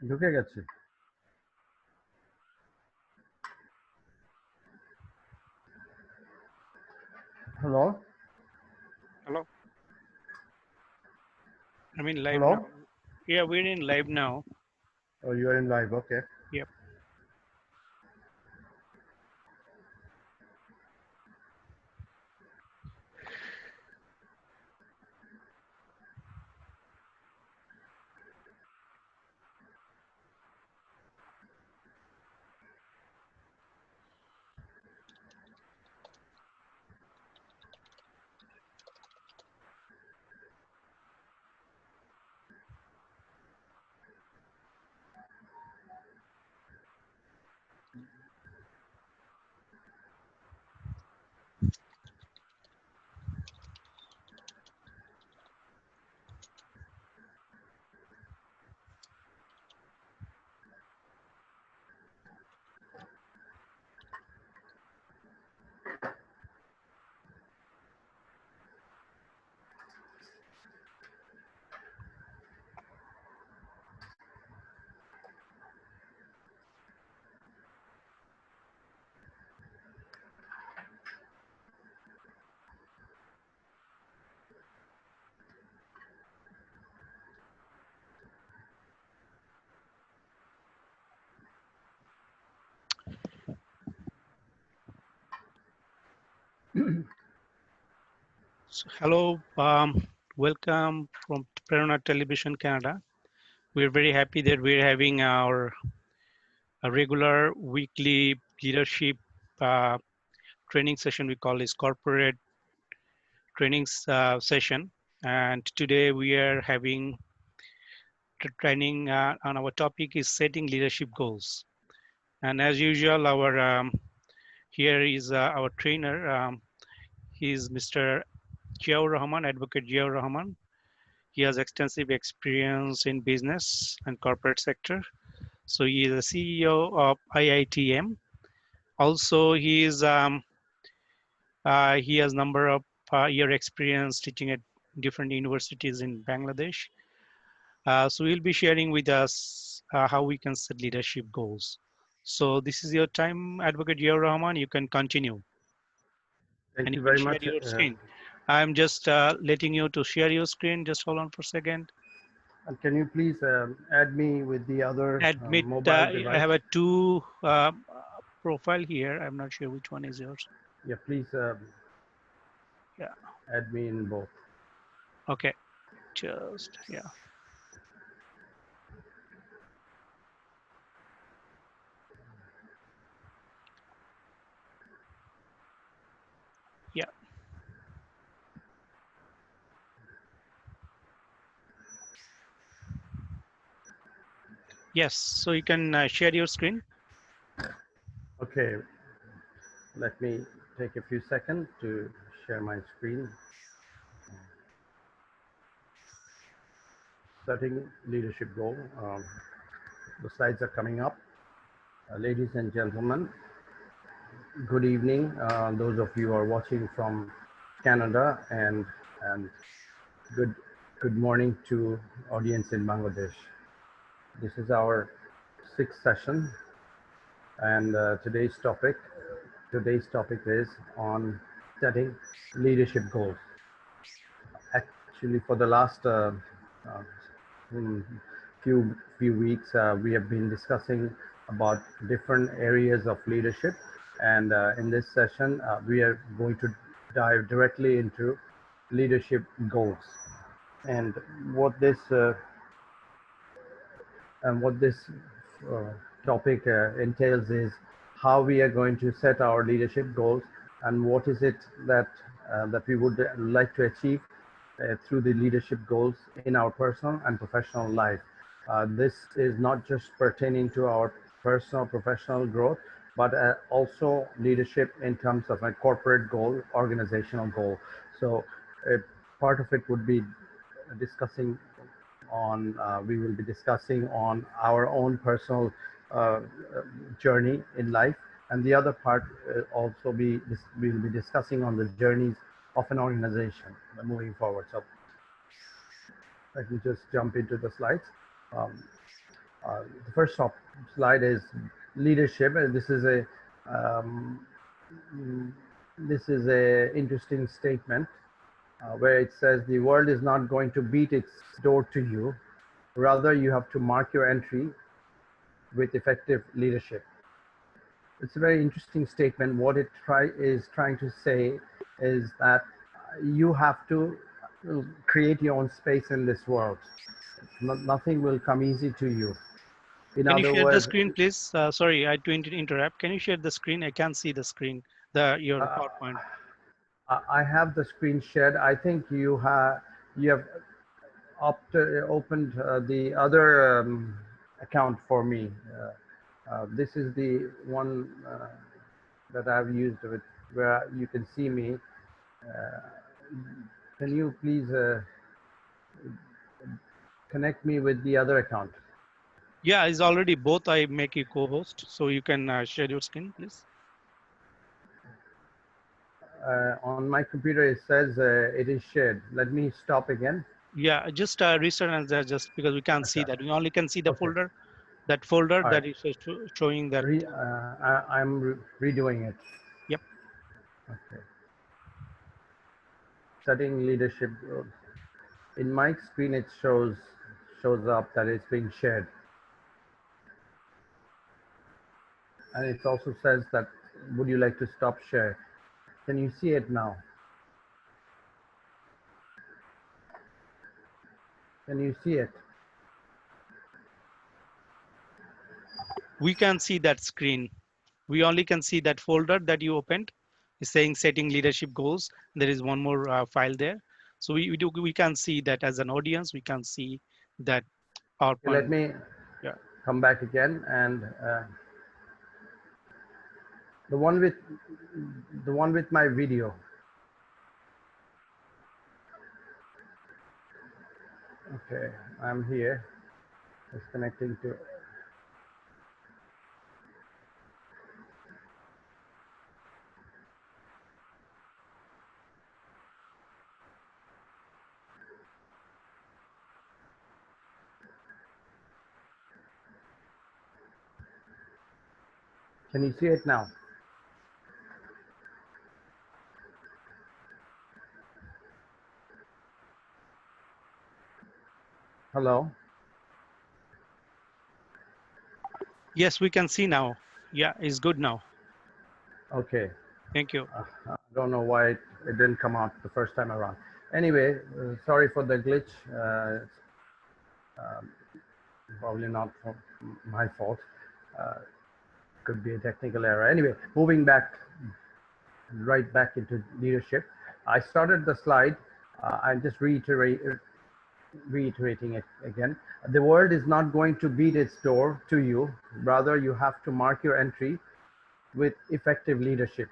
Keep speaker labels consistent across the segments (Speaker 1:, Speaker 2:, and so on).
Speaker 1: ঢুকে গেছে। Hello?
Speaker 2: Hello. I'm in live
Speaker 1: Hello?
Speaker 2: now. Yeah, we're in live now.
Speaker 1: Oh, you are in live. Okay.
Speaker 2: Yep. So, hello. Welcome from Prerona Television Canada. We're very happy that we're having our regular weekly leadership uh, training session. We call this corporate trainings session. And today we are having training on our topic is setting leadership goals. And as usual, our here is our trainer. He is Mr. Jiaur Rahman, Advocate Jiaur Rahman. He has extensive experience in business and corporate sector. So he is the CEO of IITM. Also, he has number of year experience teaching at different universities in Bangladesh. So he'll be sharing with us how we can set leadership goals. So this is your time, Advocate Jiaur Rahman. You can continue.
Speaker 1: Thank
Speaker 2: And
Speaker 1: you
Speaker 2: you can
Speaker 1: very
Speaker 2: share
Speaker 1: much.
Speaker 2: your screen. I'm just letting you to share your screen. Just hold on for a second.
Speaker 1: Can you please add me with the other
Speaker 2: Admit,
Speaker 1: mobile
Speaker 2: I
Speaker 1: device?
Speaker 2: have a two profile here. I'm not sure which one is yours.
Speaker 1: Yeah, please
Speaker 2: Yeah.
Speaker 1: add me in both.
Speaker 2: Okay. Just, yeah. Yeah. Yes. So you can share your screen.
Speaker 1: Okay. Let me take a few seconds to share my screen. Setting leadership goal. The slides are coming up. Ladies and gentlemen, good evening. Those of you who are watching from Canada, and good morning to audience in Bangladesh. This is our sixth session, and today's topic is on setting leadership goals. Actually, for the last mm, few weeks, we have been discussing about different areas of leadership, and in this session, we are going to dive directly into leadership goals. And what this topic entails is how we are going to set our leadership goals, and what is it that that we would like to achieve through the leadership goals in our personal and professional life. This is not just pertaining to our personal professional growth, but also leadership in terms of a corporate goal, organizational goal. So part of it would be discussing on, we will be discussing on our own personal journey in life, and the other part also we will be discussing on the journeys of an organization moving forward. So let me just jump into the slides. Um, The first slide is leadership, and um, this is a interesting statement where it says the world is not going to beat its door to you. Rather, you have to mark your entry with effective leadership. It's a very interesting statement. What it is trying to say is that you have to create your own space in this world. Nothing will come easy to you. In
Speaker 2: Can you
Speaker 1: other
Speaker 2: share the
Speaker 1: words,
Speaker 2: screen, please? Sorry, I had to interrupt. Can you share the screen? I can't see the screen, your PowerPoint.
Speaker 1: I have the screen shared. I think you have opened the other account for me. This is the one that I've used with where you can see me. Can you please connect me with the other account?
Speaker 2: Yeah, it's already both. I make you co-host, so you can share your screen, please.
Speaker 1: On my computer, it says it is shared. Let me stop again.
Speaker 2: Yeah, just restart and just because we can't see
Speaker 1: Okay.
Speaker 2: that. We only can see the
Speaker 1: Okay.
Speaker 2: folder. That folder
Speaker 1: All right.
Speaker 2: that is showing that.
Speaker 1: I'm redoing it.
Speaker 2: Yep.
Speaker 1: Okay. Setting leadership growth. In my screen, it shows up that it's being shared, and it also says that would you like to stop share? Can you see it now? Can you see it?
Speaker 2: We can see that screen. We only can see that folder that you opened. It's saying setting leadership goals. There is one more file there. So we can see that as an audience. We can see that
Speaker 1: Let
Speaker 2: PowerPoint.
Speaker 1: me
Speaker 2: Yeah.
Speaker 1: come back again, and the one with my video. Okay, I'm here. It's connecting to. Can you see it now? Hello?
Speaker 2: Yes, we can see now. Yeah, it's good now.
Speaker 1: Okay.
Speaker 2: Thank you.
Speaker 1: I don't know why it didn't come out the first time around. Anyway, sorry for the glitch. Um, Probably not from my fault. Uh, could be a technical error. Anyway, moving right back into leadership. I started the slide. I'm just reiterating it again. The world is not going to beat its door to you. Rather, you have to mark your entry with effective leadership.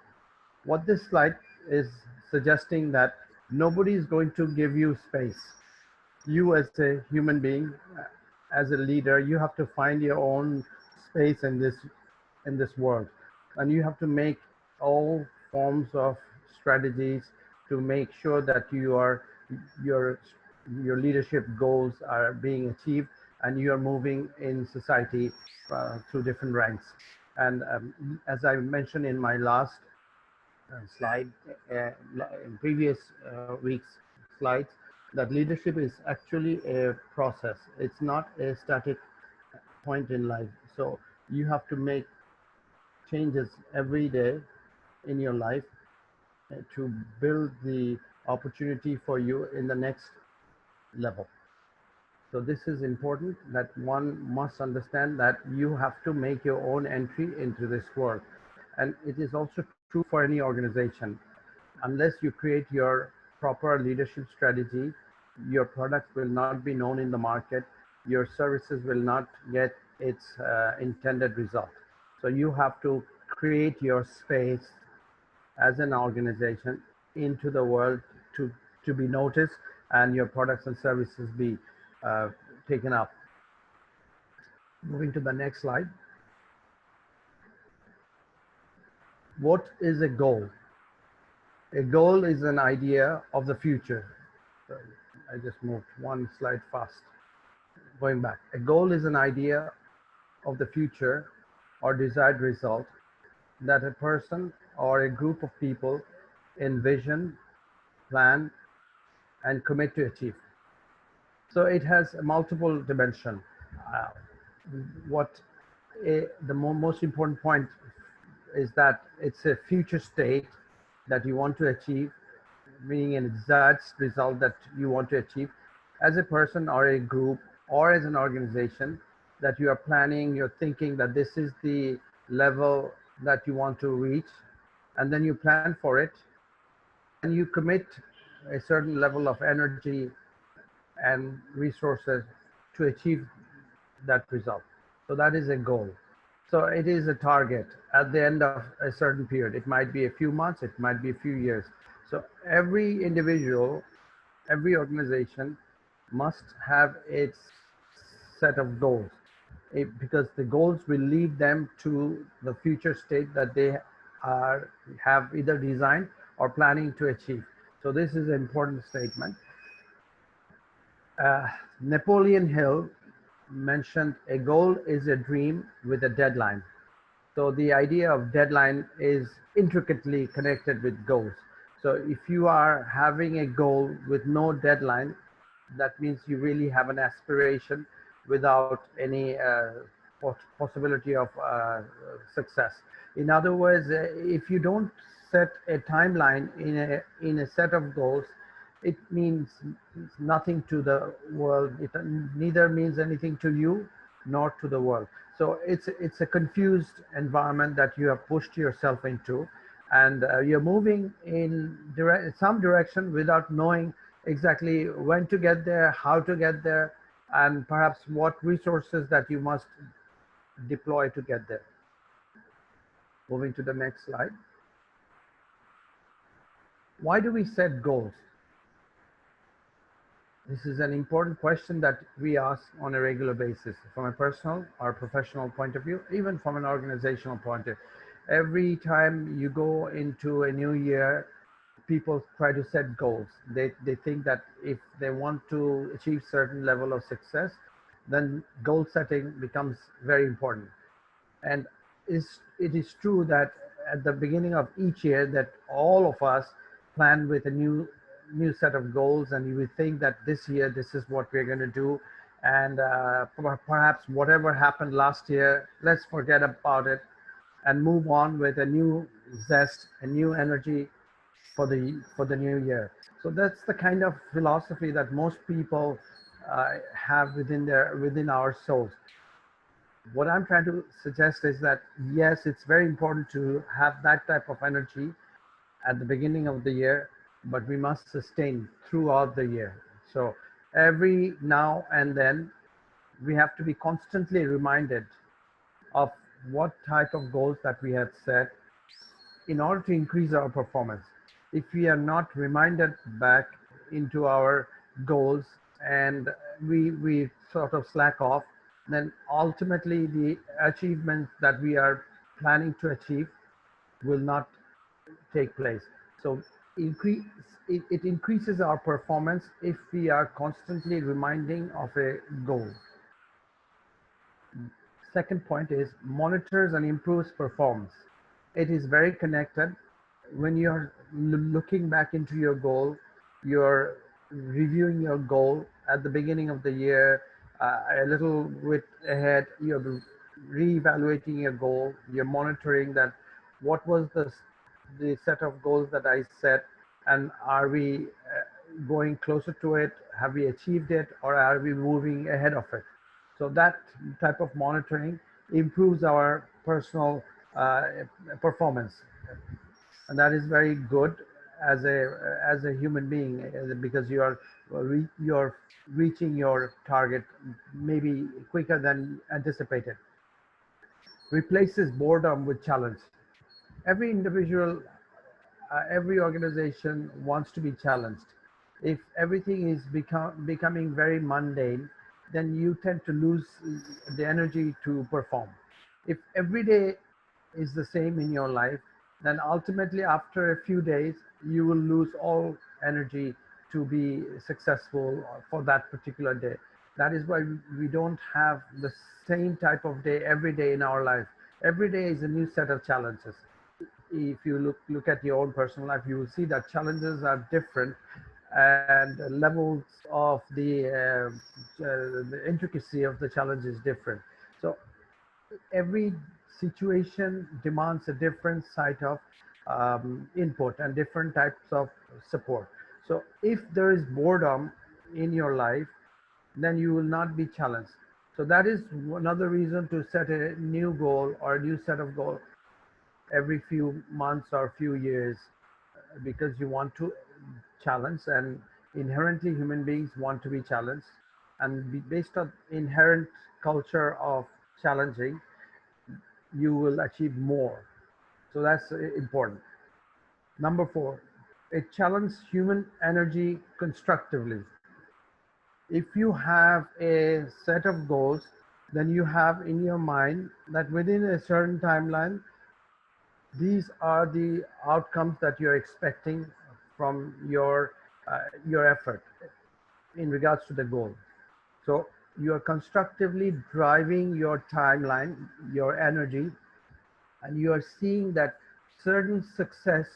Speaker 1: What this slide is suggesting that nobody is going to give you space. You as a human being, as a leader, you have to find your own space in this world, and you have to make all forms of strategies to make sure that your your leadership goals are being achieved, and you are moving in society through different ranks. And as I mentioned in my last slide, in previous week's slides, that leadership is actually a process. It's not a static point in life. So you have to make changes every day in your life to build the opportunity for you in the next level. So this is important, that one must understand that you have to make your own entry into this world. And it is also true for any organization. Unless you create your proper leadership strategy, your products will not be known in the market, your services will not get its intended result. So you have to create your space as an organization into the world to be noticed, and your products and services be uh, taken up. Moving to the next slide. What is a goal? A goal is an idea of the future. Sorry, I just moved one slide fast. Going back. A goal is an idea of the future or desired result that a person or a group of people envision, plan, and commit to achieve. So it has a multiple dimension. Uh, what the most important point is that it's a future state that you want to achieve, meaning an exact result that you want to achieve as a person or a group or as an organization, that you are planning, you're thinking that this is the level that you want to reach, and then you plan for it, and then you commit a certain level of energy and resources to achieve that result. So that is a goal. So it is a target at the end of a certain period. It might be a few months, it might be a few years. So every individual, every organization must have its set of goals, because the goals will lead them to the future state that they are have either designed or planning to achieve. So this is an important statement. Napoleon Hill mentioned a goal is a dream with a deadline. So the idea of deadline is intricately connected with goals. So if you are having a goal with no deadline, that means you really have an aspiration without any possibility of success. In other words, if you don't set a timeline in a set of goals, it means nothing to the world. It neither means anything to you nor to the world. So it's a confused environment that you have pushed yourself into, and you're moving in some direction without knowing exactly when to get there, how to get there, and perhaps what resources that you must deploy to get there. Moving to the next slide. Why do we set goals? This is an important question that we ask on a regular basis from a personal or professional point of view, even from an organizational point of view. Every time you go into a new year, people try to set goals. They think that if they want to achieve certain level of success, then goal setting becomes very important. And it is true that at the beginning of each year that all of us plan with a new set of goals, and we think that this year this is what we're going to do, and perhaps whatever happened last year, let's forget about it and move on with a new zest, a new energy for the new year. So that's the kind of philosophy that most people have within our souls. What I'm trying to suggest is that yes, it's very important to have that type of energy at the beginning of the year, but we must sustain throughout the year. So every now and then we have to be constantly reminded of what type of goals that we have set in order to increase our performance. If we are not reminded back into our goals, and we sort of slack off, then ultimately the achievements that we are planning to achieve will not take place. So increase it increases our performance if we are constantly reminding of a goal. Second point is monitors and improves performance. It is very connected. When you're looking back into your goal, you're reviewing your goal at the beginning of the year, a little bit ahead, you're re-evaluating your goal, you're monitoring that what was the set of goals that I set, and are we going closer to it, have we achieved it, or are we moving ahead of it? So that type of monitoring improves our personal performance, and that is very good as a human being, because you're reaching your target maybe quicker than anticipated. Replaces boredom with challenge. Every individual, every organization wants to be challenged. If everything is becoming very mundane, then you tend to lose the energy to perform. If every day is the same in your life, then ultimately after a few days, you will lose all energy to be successful for that particular day. That is why we don't have the same type of day every day in our life. Every day is a new set of challenges. If you look at your own personal life, you will see that challenges are different, and levels of the intricacy of the challenge is different. So every situation demands a different side of input and different types of support. So if there is boredom in your life, then you will not be challenged. So that is another reason to set a new goal or a new set of goals every few months or few years, because you want to challenge, and inherently human beings want to be challenged, and based on inherent culture of challenging, you will achieve more. So that's important. Number four, it challenges human energy constructively. If you have a set of goals, then you have in your mind that within a certain timeline, these are the outcomes that you're expecting from your effort in regards to the goal. So you are constructively driving your timeline, your energy, and you are seeing that certain success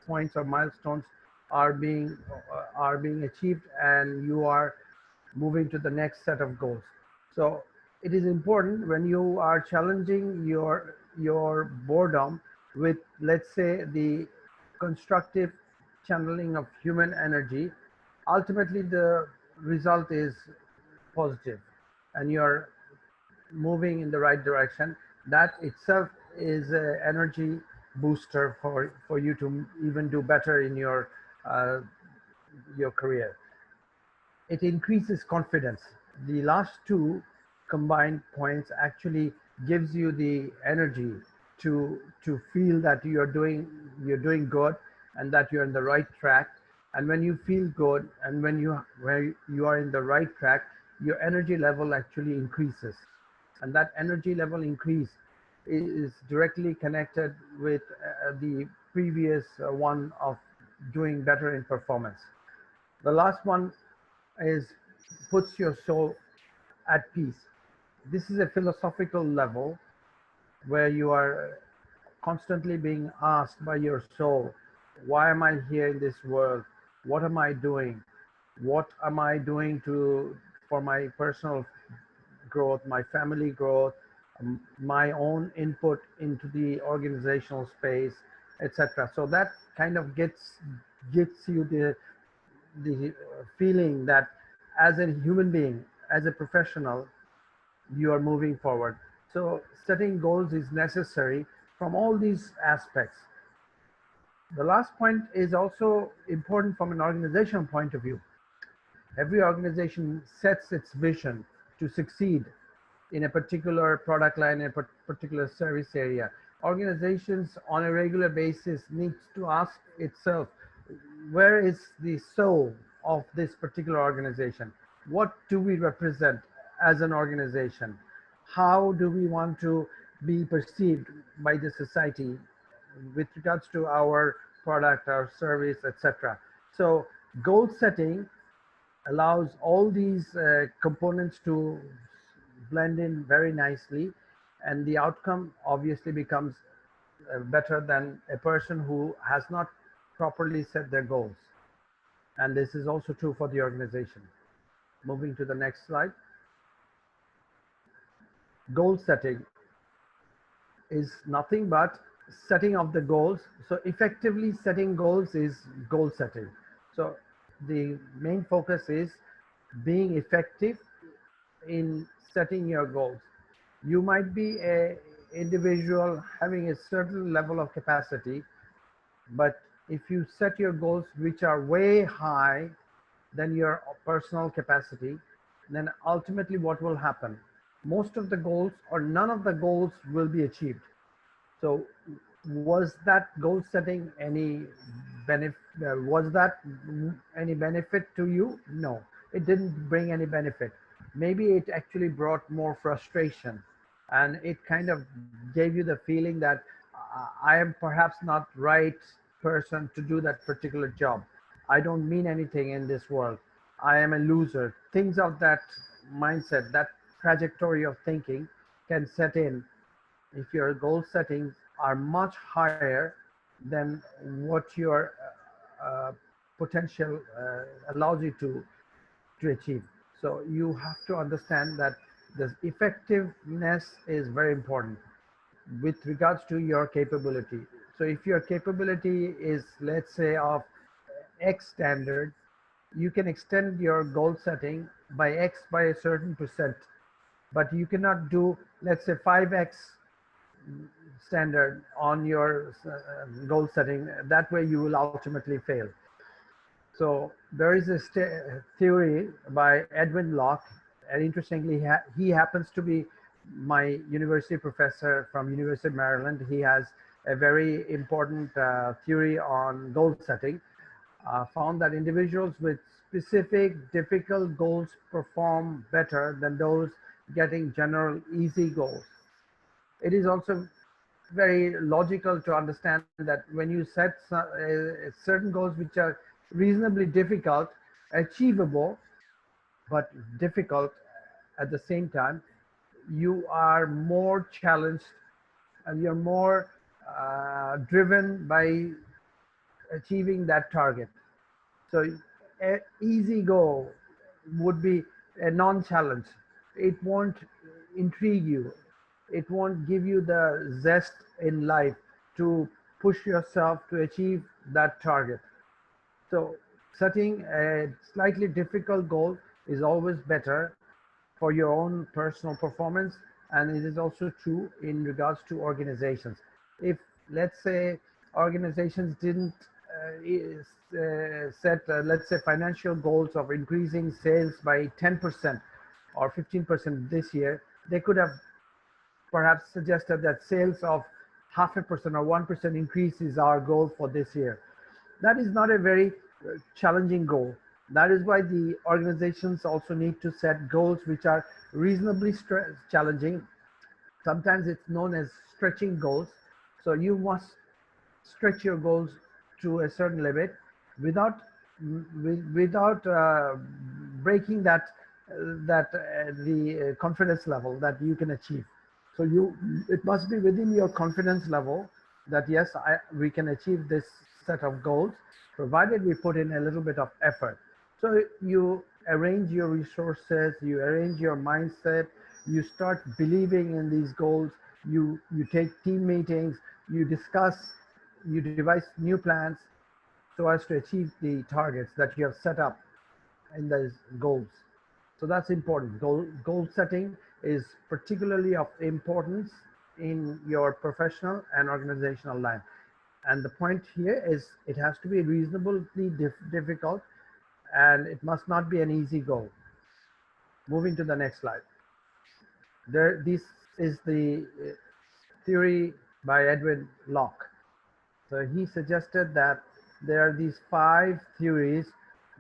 Speaker 1: points or milestones are being achieved, and you are moving to the next set of goals. So it is important when you are challenging your boredom with, let's say, the constructive channeling of human energy. Ultimately the result is positive, and you're moving in the right direction. That itself is an energy booster for you to even do better in your career. It increases confidence. The last two combined points actually gives you the energy to feel that you're doing good, and that you're in the right track. And when you feel good, and when you are in the right track, your energy level actually increases, and that energy level increase is directly connected with the previous one of doing better in performance. The last one is puts your soul at peace. This is a philosophical level where you are constantly being asked by your soul, why am I here in this world? What am I doing? What am I doing to for my personal growth, my family growth, my own input into the organizational space, etc. So that kind of gets you the feeling that as a human being, as a professional, you are moving forward. So setting goals is necessary from all these aspects. The last point is also important from an organizational point of view. Every organization sets its vision to succeed in a particular product line, in a particular service area. Organizations on a regular basis needs to ask itself, where is the soul of this particular organization? What do we represent as an organization? How do we want to be perceived by the society with regards to our product, our service, etc.? So goal setting allows all these components to blend in very nicely, and the outcome obviously becomes better than a person who has not properly set their goals. And this is also true for the organization. Moving to the next slide. Goal setting is nothing but setting of the goals. So effectively setting goals is goal setting. So the main focus is being effective in setting your goals. You might be a individual having a certain level of capacity, but if you set your goals which are way high than your personal capacity, then ultimately what will happen? Most of the goals or none of the goals will be achieved. So was that goal setting any benefit to you? No, it didn't bring any benefit. Maybe it actually brought more frustration, and it kind of gave you the feeling that I am perhaps not right person to do that particular job. I don't mean anything in this world. I am a loser. Things of that mindset, that trajectory of thinking can set in if your goal settings are much higher than what your uh, potential allows you to achieve. So you have to understand that the effectiveness is very important with regards to your capability. So if your capability is, let's say, of X standard, you can extend your goal setting by X by a certain percent, but you cannot do, let's say, 5X standard on your goal setting. That way you will ultimately fail. So there is a theory by Edwin Locke, and interestingly, he happens to be my university professor from University of Maryland. He has a very important theory on goal setting. Found that individuals with specific difficult goals perform better than those getting general easy goals. It is also very logical to understand that when you set certain goals which are reasonably difficult, achievable, but difficult at the same time, you are more challenged and you're more driven by achieving that target. So an easy goal would be a non-challenge. It won't intrigue you. It won't give you the zest in life to push yourself to achieve that target. So setting a slightly difficult goal is always better for your own personal performance, and it is also true in regards to organizations. If, let's say, organizations didn't set, let's say, financial goals of increasing sales by 10% or 15% this year, they could have perhaps suggested that sales of 0.5% or 1% increase is our goal for this year. That is not a very challenging goal. That is why the organizations also need to set goals which are reasonably challenging. Sometimes it's known as stretching goals. So you must stretch your goals to a certain limit without without breaking the confidence level that you can achieve. So it must be within your confidence level that yes, we can achieve this set of goals, provided we put in a little bit of effort. So you arrange your resources, you arrange your mindset, you start believing in these goals, you take team meetings, you discuss, you devise new plans so as to achieve the targets that you have set up in those goals. So that's important. Goal setting is particularly of importance in your professional and organizational life. And the point here is it has to be reasonably difficult, and it must not be an easy goal. Moving to the next slide. This is the theory by Edwin Locke. So he suggested that there are these 5 theories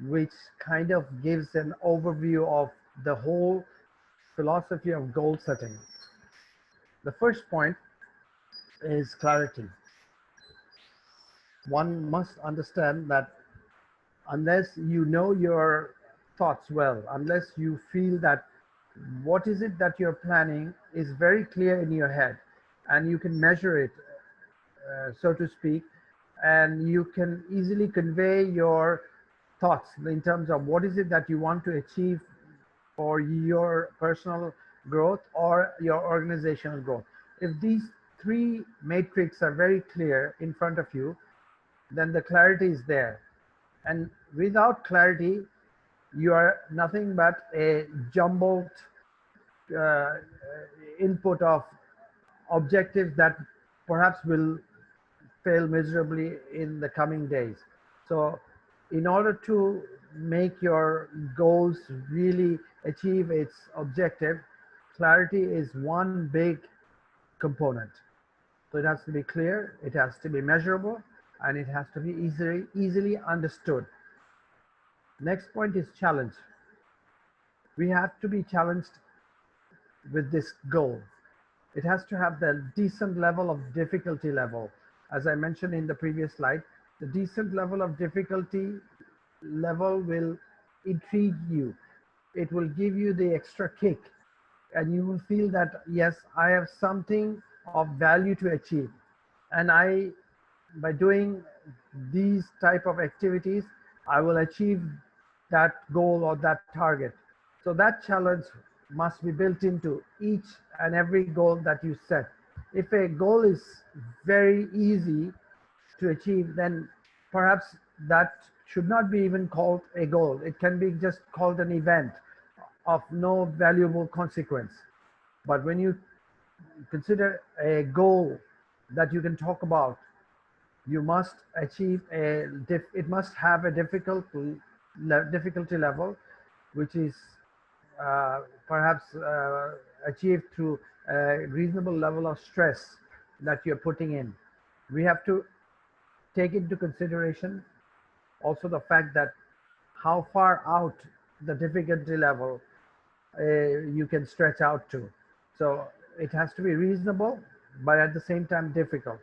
Speaker 1: which kind of gives an overview of the whole philosophy of goal setting. The first point is clarity. One must understand that unless you know your thoughts well, unless you feel that what is it that you're planning is very clear in your head and you can measure it, so to speak, and you can easily convey your thoughts in terms of what is it that you want to achieve for your personal growth or your organizational growth. If these 3 matrix are very clear in front of you, then the clarity is there. And without clarity, you are nothing but a jumbled uh, input of objectives that perhaps will fail miserably in the coming days. So in order to make your goals really achieve its objective, clarity is one big component. So it has to be clear, it has to be measurable, and it has to be easily understood. Next point is challenge. We have to be challenged with this goal. It has to have the decent level of difficulty level. As I mentioned in the previous slide, the decent level of difficulty level will intrigue you. it will give you the extra kick, and you will feel that, yes, I have something of value to achieve. And by doing these type of activities, I will achieve that goal or that target. So that challenge must be built into each and every goal that you set. If a goal is very easy to achieve, then perhaps that should not be even called a goal. It can be just called an event of no valuable consequence. But when you consider a goal that you can talk about, you must achieve it must have a difficulty level, which is perhaps achieved through a reasonable level of stress that you're putting in. We have to take into consideration also the fact that how far out the difficulty level you can stretch out to. So it has to be reasonable, but at the same time difficult,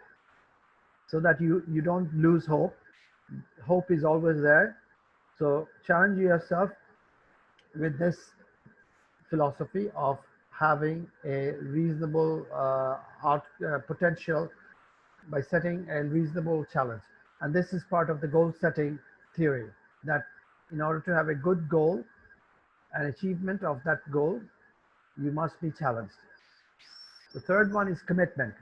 Speaker 1: so that you don't lose hope. Hope is always there. So challenge yourself with this philosophy of having a reasonable potential by setting a reasonable challenge. And this is part of the goal setting theory, that in order to have a good goal and achievement of that goal, you must be challenged. The third one is commitment.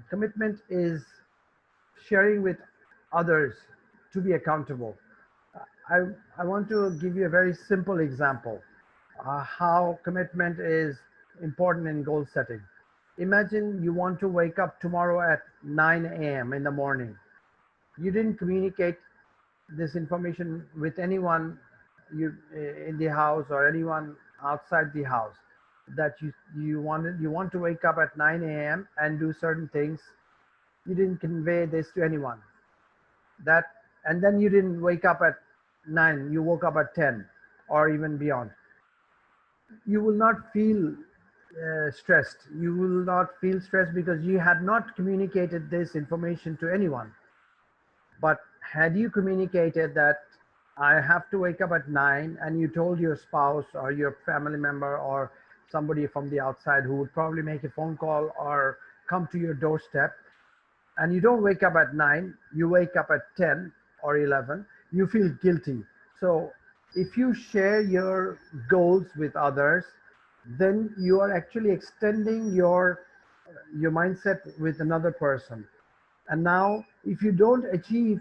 Speaker 1: Commitment is sharing with others to be accountable. I want to give you a very simple example how commitment is important in goal setting. Imagine you want to wake up tomorrow at 9 a.m. in the morning. You didn't communicate this information with anyone in the house or anyone outside the house, that you want to wake up at 9 a.m. and do certain things. You didn't convey this to anyone. That, and then you didn't wake up at 9, you woke up at 10 or even beyond. You will not feel stressed. You will not feel stressed because you had not communicated this information to anyone. But had you communicated that I have to wake up at 9, and you told your spouse or your family member or somebody from the outside who would probably make a phone call or come to your doorstep, and you don't wake up at 9, you wake up at 10 or 11, you feel guilty. So if you share your goals with others, then you are actually extending your mindset with another person. And now if you don't achieve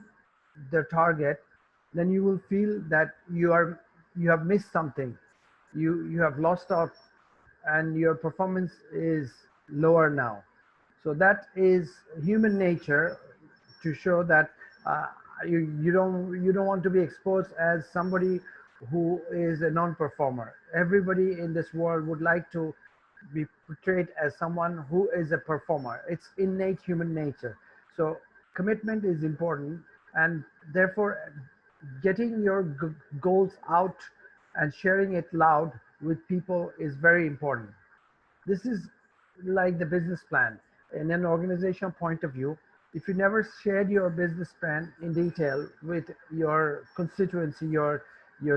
Speaker 1: the target, then you will feel that you have missed something. You have lost out, and your performance is lower now. So that is human nature, to show that you don't want to be exposed as somebody who is a non-performer. Everybody in this world would like to be portrayed as someone who is a performer. It's innate human nature. So commitment is important, and therefore getting your goals out and sharing it loud with people is very important. This is like the business plan. In an organizational point of view, if you never shared your business plan in detail with your constituency, your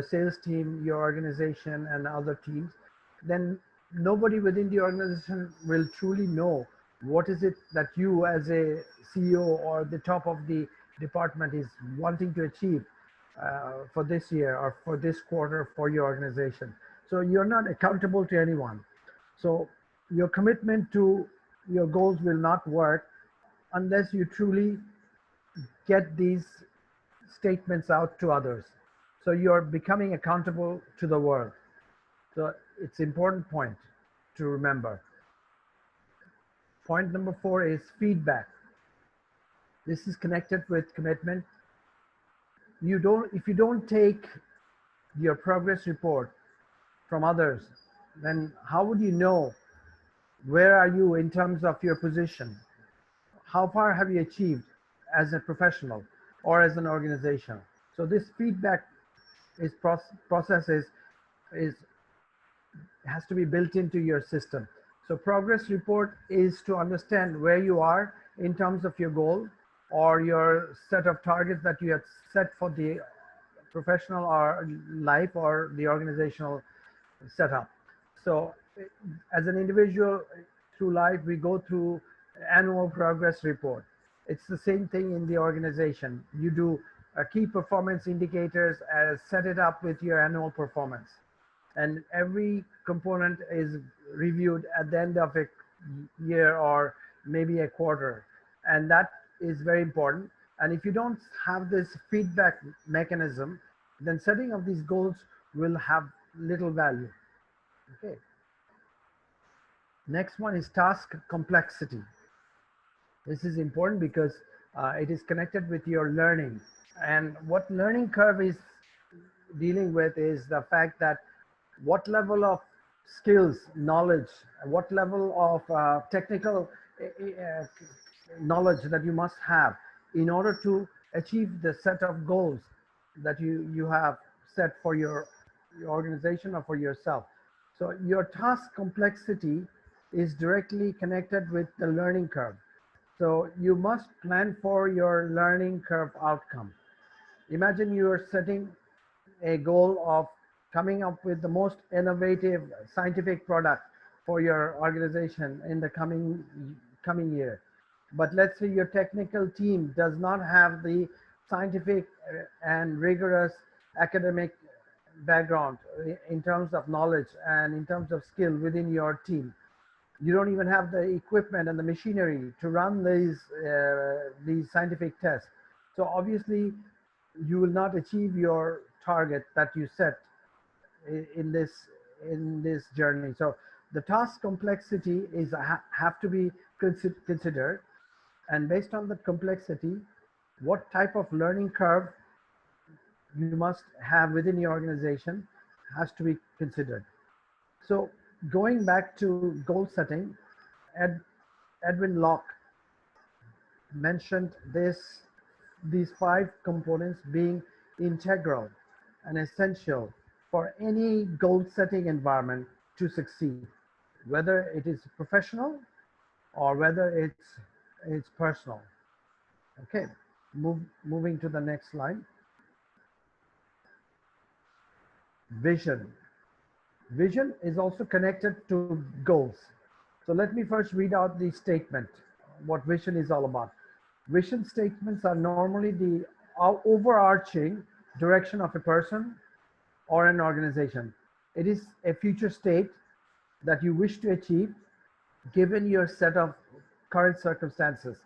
Speaker 1: sales team, your organization, and other teams, then nobody within the organization will truly know what is it that you as a CEO or the top of the department is wanting to achieve for this year or for this quarter for your organization. So you're not accountable to anyone. So your commitment to your goals will not work unless you truly get these statements out to others. So you're becoming accountable to the world. So it's an important point to remember. Point number 4 is feedback. This is connected with commitment. If you don't take your progress report from others, then how would you know where are you in terms of your position? How far have you achieved as a professional or as an organization? So this feedback process has to be built into your system. So progress report is to understand where you are in terms of your goal or your set of targets that you have set for the professional or life or the organizational setup. So as an individual through life, we go through annual progress report. It's the same thing in the organization. You do key performance indicators as set it up with your annual performance. And every component is reviewed at the end of a year or maybe a quarter. And that is very important. And if you don't have this feedback mechanism, then setting of these goals will have little value. Okay. Next one is task complexity. This is important because it is connected with your learning. And what learning curve is dealing with is the fact that what level of skills, knowledge, what level of technical knowledge that you must have in order to achieve the set of goals that you have set for your organization or for yourself. So your task complexity is directly connected with the learning curve. So you must plan for your learning curve outcome. Imagine you are setting a goal of coming up with the most innovative scientific product for your organization in the coming year. But let's say your technical team does not have the scientific and rigorous academic background in terms of knowledge and in terms of skill within your team. You don't even have the equipment and the machinery to run these scientific tests. So obviously you will not achieve your target that you set in this journey. So the task complexity is have to be considered, and based on the complexity, what type of learning curve you must have within your organization has to be considered. So going back to goal setting, Edwin Locke mentioned these 5 components being integral and essential for any goal setting environment to succeed, whether it is professional or whether it's personal. Okay, moving to the next slide. Vision. Vision is also connected to goals. So let me first read out the statement, what vision is all about. Vision statements are normally the overarching direction of a person or an organization. It is a future state that you wish to achieve given your set of current circumstances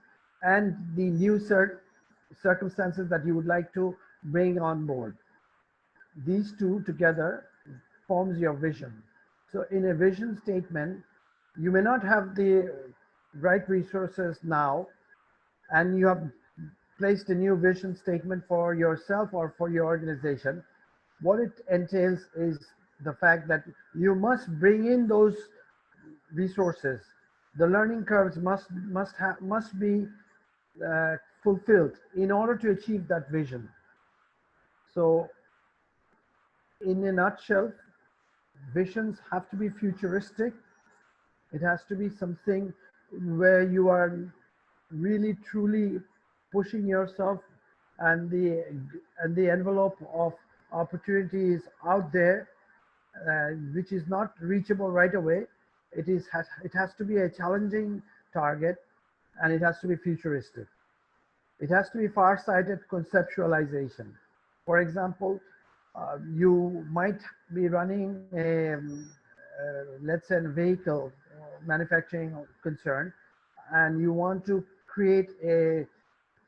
Speaker 1: and the new circumstances that you would like to bring on board. These two together forms your vision. So in a vision statement, you may not have the right resources now, and you have placed a new vision statement for yourself or for your organization. What it entails is the fact that you must bring in those resources. The learning curves must be fulfilled in order to achieve that vision. So in a nutshell, visions have to be futuristic. It has to be something where you are really truly pushing yourself, and the envelope of opportunities out there, which is not reachable right away. It has to be a challenging target, and it has to be futuristic. It has to be far-sighted conceptualization. For example, you might be running let's say a vehicle manufacturing concern, and you want to create a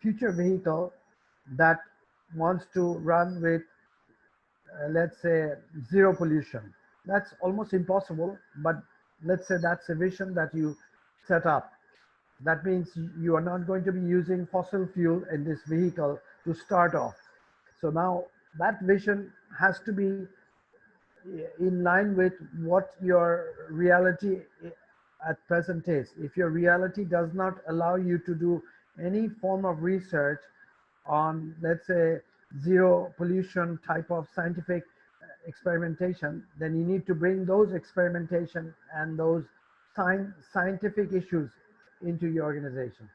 Speaker 1: future vehicle that wants to run with let's say zero pollution. That's almost impossible, but let's say that's a vision that you set up. That means you are not going to be using fossil fuel in this vehicle to start off. So now that vision has to be in line with what your reality at present is. If your reality does not allow you to do any form of research on, let's say, zero pollution type of scientific experimentation, then you need to bring those experimentation and those scientific issues into your organization.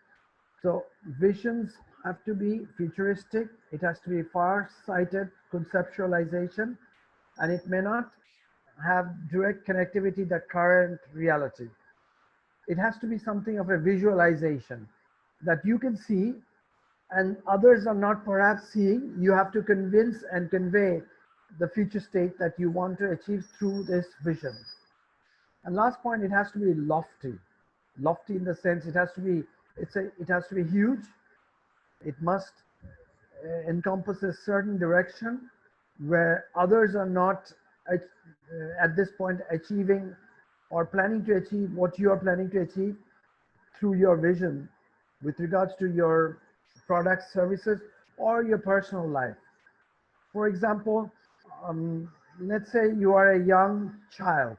Speaker 1: So visions have to be futuristic, it has to be far-sighted conceptualization, and it may not have direct connectivity to current reality. It has to be something of a visualization that you can see and others are not perhaps seeing. You have to convince and convey the future state that you want to achieve through this vision. And last point, it has to be lofty. Lofty in the sense it has to be, it has to be huge. It must encompass a certain direction where others are not at this point achieving or planning to achieve what you are planning to achieve through your vision with regards to your products, services, or your personal life. For example, let's say you are a young child.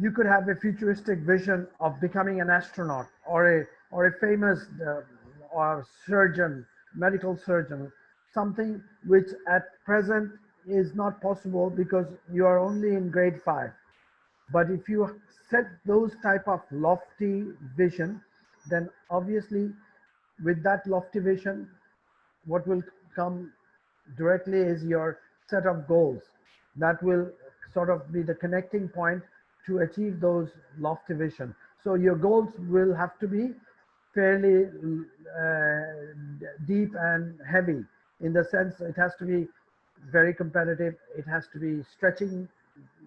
Speaker 1: You could have a futuristic vision of becoming an astronaut or a famous or surgeon, medical surgeon, something which at present is not possible because you are only in grade 5. But if you set those type of lofty vision, then obviously with that lofty vision, what will come directly is your set of goals that will sort of be the connecting point to achieve those lofty vision. So your goals will have to be fairly deep and heavy in the sense it has to be very competitive. It has to be stretching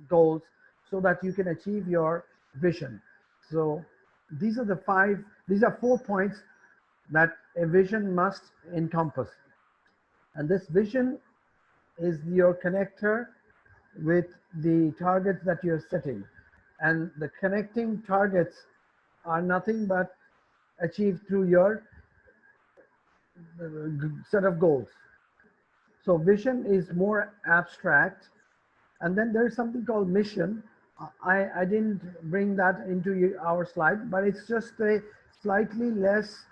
Speaker 1: goals so that you can achieve your vision. So these are 4 points that a vision must encompass. And this vision is your connector with the targets that you're setting. And the connecting targets are nothing but achieved through your set of goals. So vision is more abstract. And then there's something called mission. I didn't bring that into our slide, but it's just a slightly less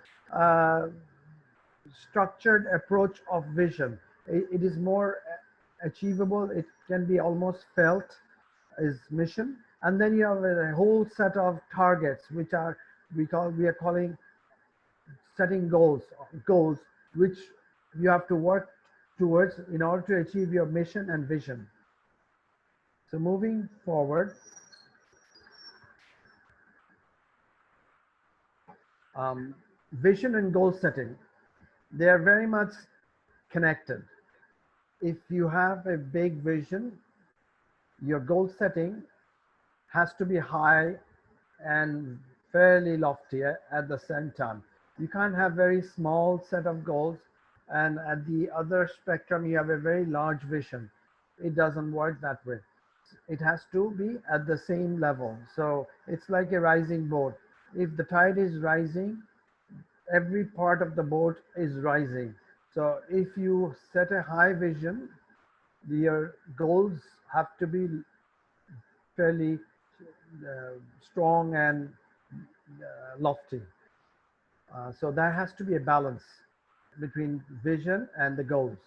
Speaker 1: structured approach of vision. It is more achievable. It can be almost felt as mission. And then you have a whole set of targets, which are we are calling setting goals, which you have to work towards in order to achieve your mission and vision. So moving forward, vision and goal setting, they are very much connected. If you have a big vision, your goal setting has to be high and fairly lofty at the same time. You can't have very small set of goals and at the other spectrum you have a very large vision. It doesn't work that way. It has to be at the same level. So it's like a rising boat. If the tide is rising, every part of the boat is rising. So if you set a high vision, your goals have to be fairly strong and lofty. So there has to be a balance between vision and the goals.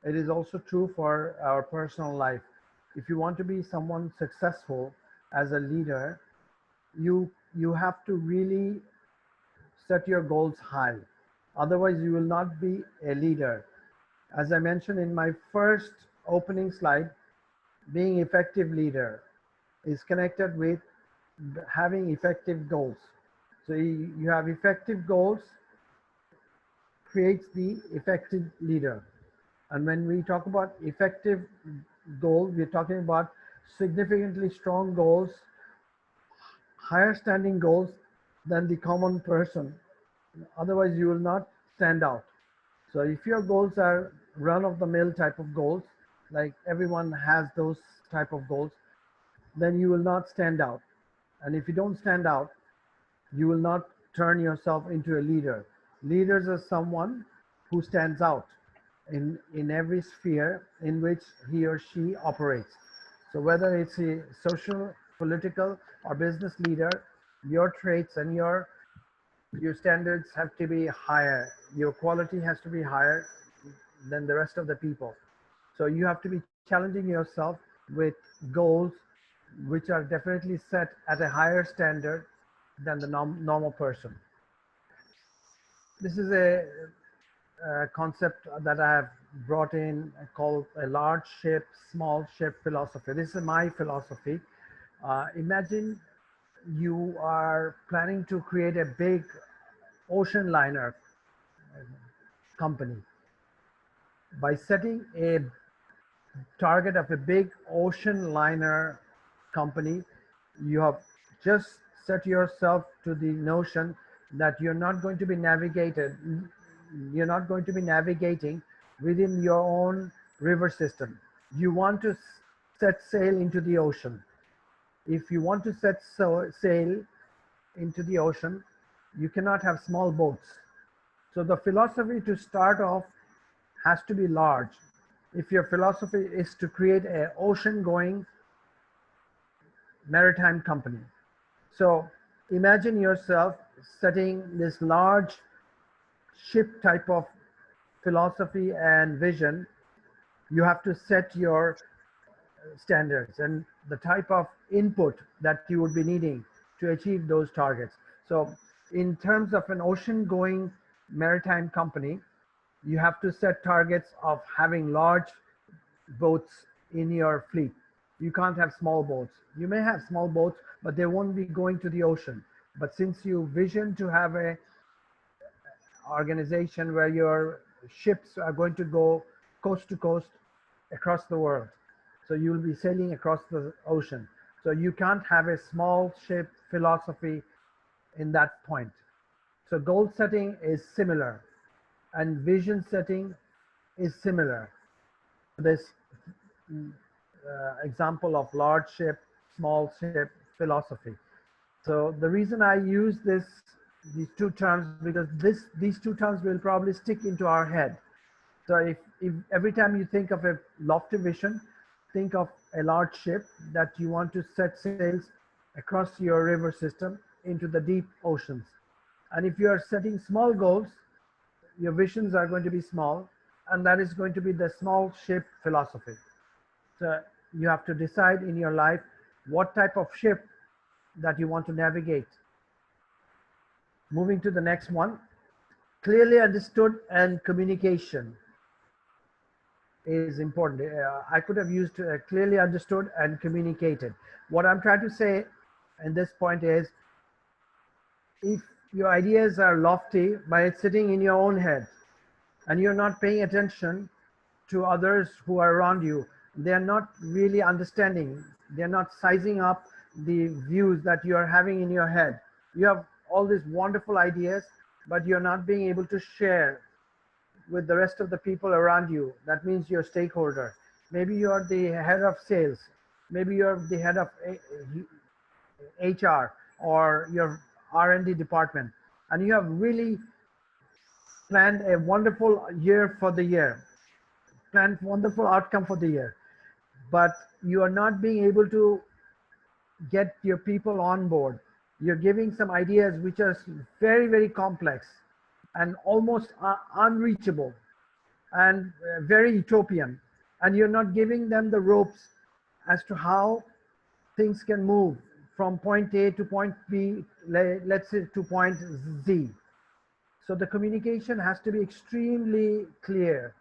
Speaker 1: It is also true for our personal life. If you want to be someone successful as a leader, you have to really set your goals high. Otherwise, you will not be a leader. As I mentioned in my first opening slide, being effective leader is connected with having effective goals. So you have effective goals creates the effective leader. And when we talk about effective goal, we're talking about significantly strong goals, higher standing goals than the common person. Otherwise, you will not stand out. So if your goals are run-of-the-mill type of goals, like everyone has those type of goals, then you will not stand out. And if you don't stand out, you will not turn yourself into a leader. Leaders are someone who stands out in every sphere in which he or she operates. So whether it's a social, political, or business leader, your traits and your standards have to be higher. Your quality has to be higher than the rest of the people. So you have to be challenging yourself with goals which are definitely set at a higher standard than the normal person. This is a concept that I have brought in called a large ship, small ship philosophy. This is my philosophy. Imagine you are planning to create a big ocean liner company. By setting a target of a big ocean liner company, you have just set yourself to the notion that you're not going to be navigating within your own river system. You want to set sail into the ocean. If you want to set sail into the ocean, you cannot have small boats. So the philosophy to start off has to be large. If your philosophy is to create an ocean going maritime company. So imagine yourself setting this large ship type of philosophy and vision. You have to set your standards and the type of input that you would be needing to achieve those targets. So in terms of an ocean going maritime company, you have to set targets of having large boats in your fleet. You can't have small boats. You may have small boats, but they won't be going to the ocean. But since you vision to have a organization where your ships are going to go coast to coast across the world, so you will be sailing across the ocean. So you can't have a small ship philosophy in that point. So goal setting is similar and vision setting is similar. This example of large ship, small ship philosophy. So the reason I use these two terms because these two terms will probably stick into our head. So if every time you think of a lofty vision, think of a large ship that you want to set sails across your river system into the deep oceans. And if you are setting small goals, your visions are going to be small, and that is going to be the small ship philosophy. So you have to decide in your life what type of ship that you want to navigate. Moving to the next one, clearly understood and communication is important. I could have used clearly understood and communicated. What I'm trying to say in this point is if your ideas are lofty, but it's sitting in your own head and you're not paying attention to others who are around you, they're not really understanding. They're not sizing up the views that you are having in your head. You have all these wonderful ideas, but you're not being able to share with the rest of the people around you. That means your stakeholder. Maybe you're the head of sales. Maybe you're the head of HR or your R&D department. And you have really planned a wonderful year for the year, planned wonderful outcome for the year. But you are not being able to get your people on board. You're giving some ideas which are very, very complex and almost unreachable and very utopian. And you're not giving them the ropes as to how things can move from point A to point B, let's say to point Z. So the communication has to be extremely clear.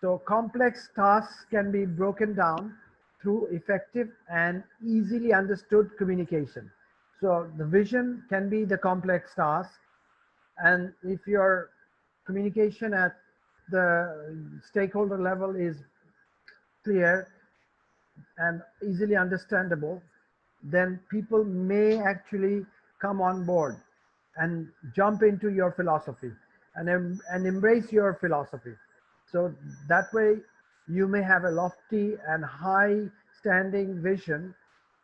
Speaker 1: So complex tasks can be broken down through effective and easily understood communication. So the vision can be the complex task. And if your communication at the stakeholder level is clear and easily understandable, then people may actually come on board and jump into your philosophy and embrace your philosophy. So that way you may have a lofty and high standing vision,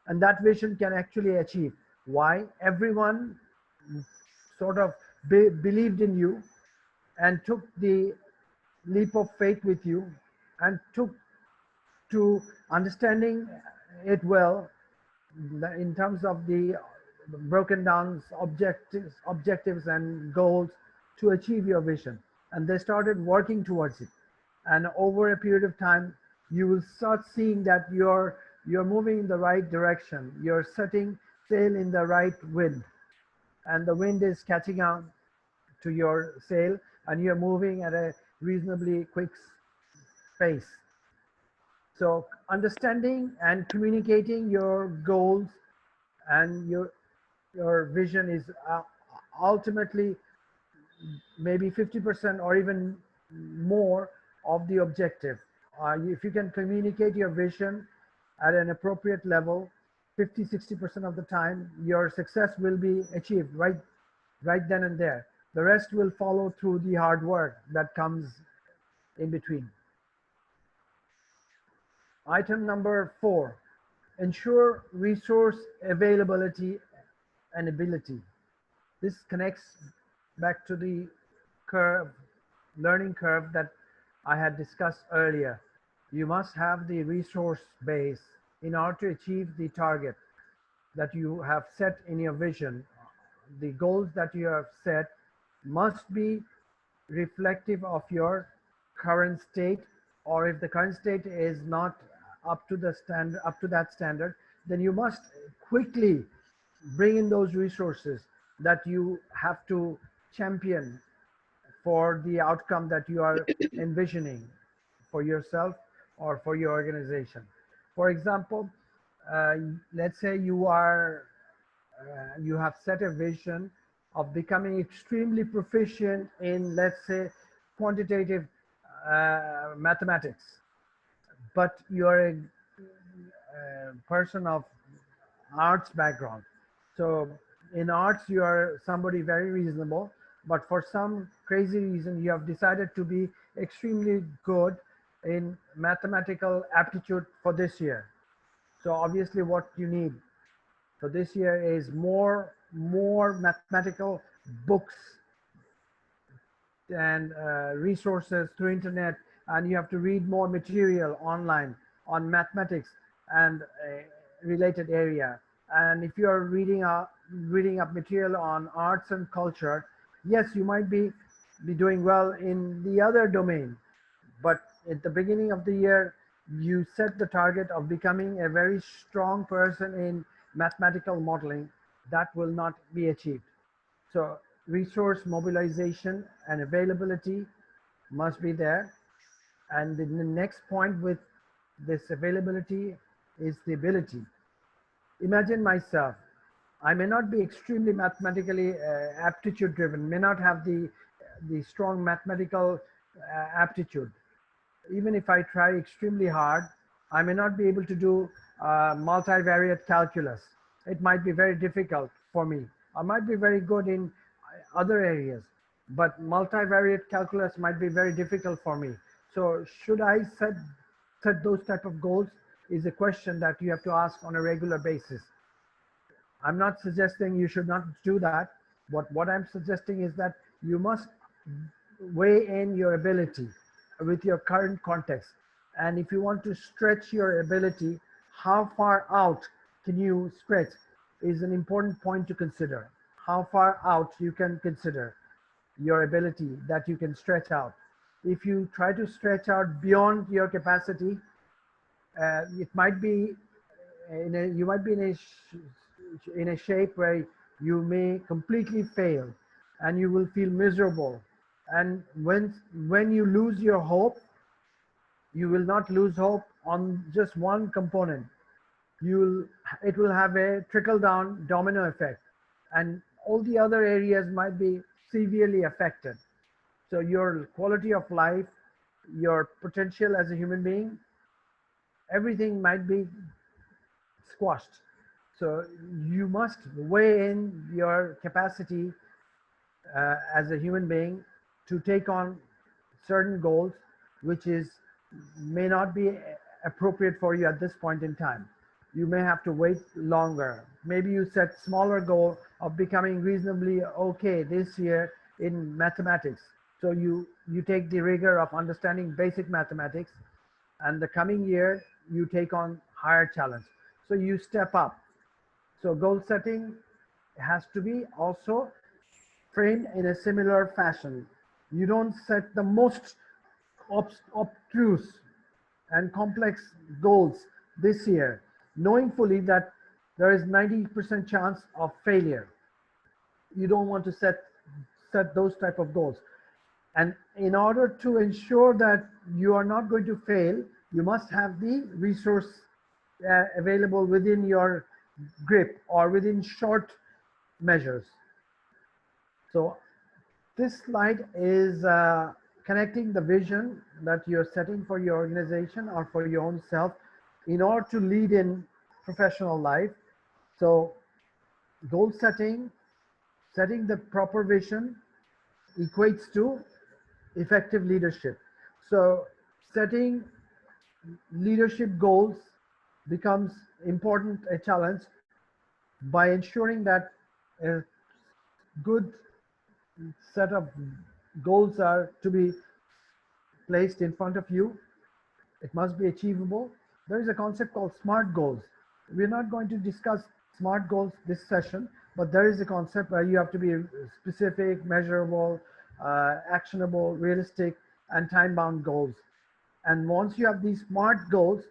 Speaker 1: and that vision can actually achieve. Why? Everyone sort of believed in you and took the leap of faith with you and took to understanding it well in terms of the broken down objectives and goals to achieve your vision, and they started working towards it. And over a period of time, you will start seeing that you're moving in the right direction. You're setting sail in the right wind, and the wind is catching on to your sail, and you're moving at a reasonably quick pace. So understanding and communicating your goals and your vision is ultimately maybe 50% or even more of the objective. If you can communicate your vision at an appropriate level, 50-60% of the time, your success will be achieved right then and there. The rest will follow through the hard work that comes in between. Item number 4, ensure resource availability and ability. This connects back to the learning curve that I had discussed earlier. You must have the resource base in order to achieve the target that you have set in your vision. The goals that you have set must be reflective of your current state, or if the current state is not up to that standard, then you must quickly bring in those resources that you have to champion for the outcome that you are envisioning for yourself or for your organization. For example, uh, let's say you have set a vision of becoming extremely proficient in, let's say, quantitative mathematics, but you're a person of arts background. So in arts, you are somebody very reasonable, but for some crazy reason, you have decided to be extremely good in mathematical aptitude for this year. So obviously what you need for this year is more mathematical books and resources through internet, and you have to read more material online on mathematics and related area. And if you are reading up material on arts and culture, yes, you might be doing well in the other domain, but at the beginning of the year, you set the target of becoming a very strong person in mathematical modeling. That will not be achieved. So resource mobilization and availability must be there. And the next point with this availability is the ability. Imagine myself, I may not be extremely mathematically aptitude driven, may not have the strong mathematical aptitude. Even if I try extremely hard, I may not be able to do multivariate calculus. It might be very difficult for me. I might be very good in other areas, but multivariate calculus might be very difficult for me. So should I set those type of goals is a question that you have to ask on a regular basis. I'm not suggesting you should not do that, but what I'm suggesting is that you must weigh in your ability with your current context. And if you want to stretch your ability, how far out can you stretch is an important point to consider. How far out you can consider your ability that you can stretch out. If you try to stretch out beyond your capacity, it might be you might be in a shape where you may completely fail and you will feel miserable. And when you lose your hope, you will not lose hope on just one component. It will have a trickle down domino effect, and all the other areas might be severely affected. So your quality of life, your potential as a human being, everything might be squashed. So you must weigh in your capacity as a human being to take on certain goals, which may not be appropriate for you at this point in time. You may have to wait longer. Maybe you set smaller goal of becoming reasonably okay this year in mathematics. So you take the rigor of understanding basic mathematics, and the coming year you take on higher challenge. So you step up. So goal setting has to be also framed in a similar fashion. You don't set the most obtuse and complex goals this year, knowing fully that there is 90% chance of failure. You don't want to set those type of goals. And in order to ensure that you are not going to fail, you must have the resource available within your grip or within short measures. So this slide is connecting the vision that you're setting for your organization or for your own self in order to lead in professional life. So goal setting, setting the proper vision equates to effective leadership. So setting leadership goals becomes important a challenge by ensuring that a good set of goals are to be placed in front of you. It must be achievable. There is a concept called SMART goals. We're not going to discuss SMART goals this session, but there is a concept where you have to be specific, measurable, actionable, realistic, and time-bound goals. And once you have these SMART goals,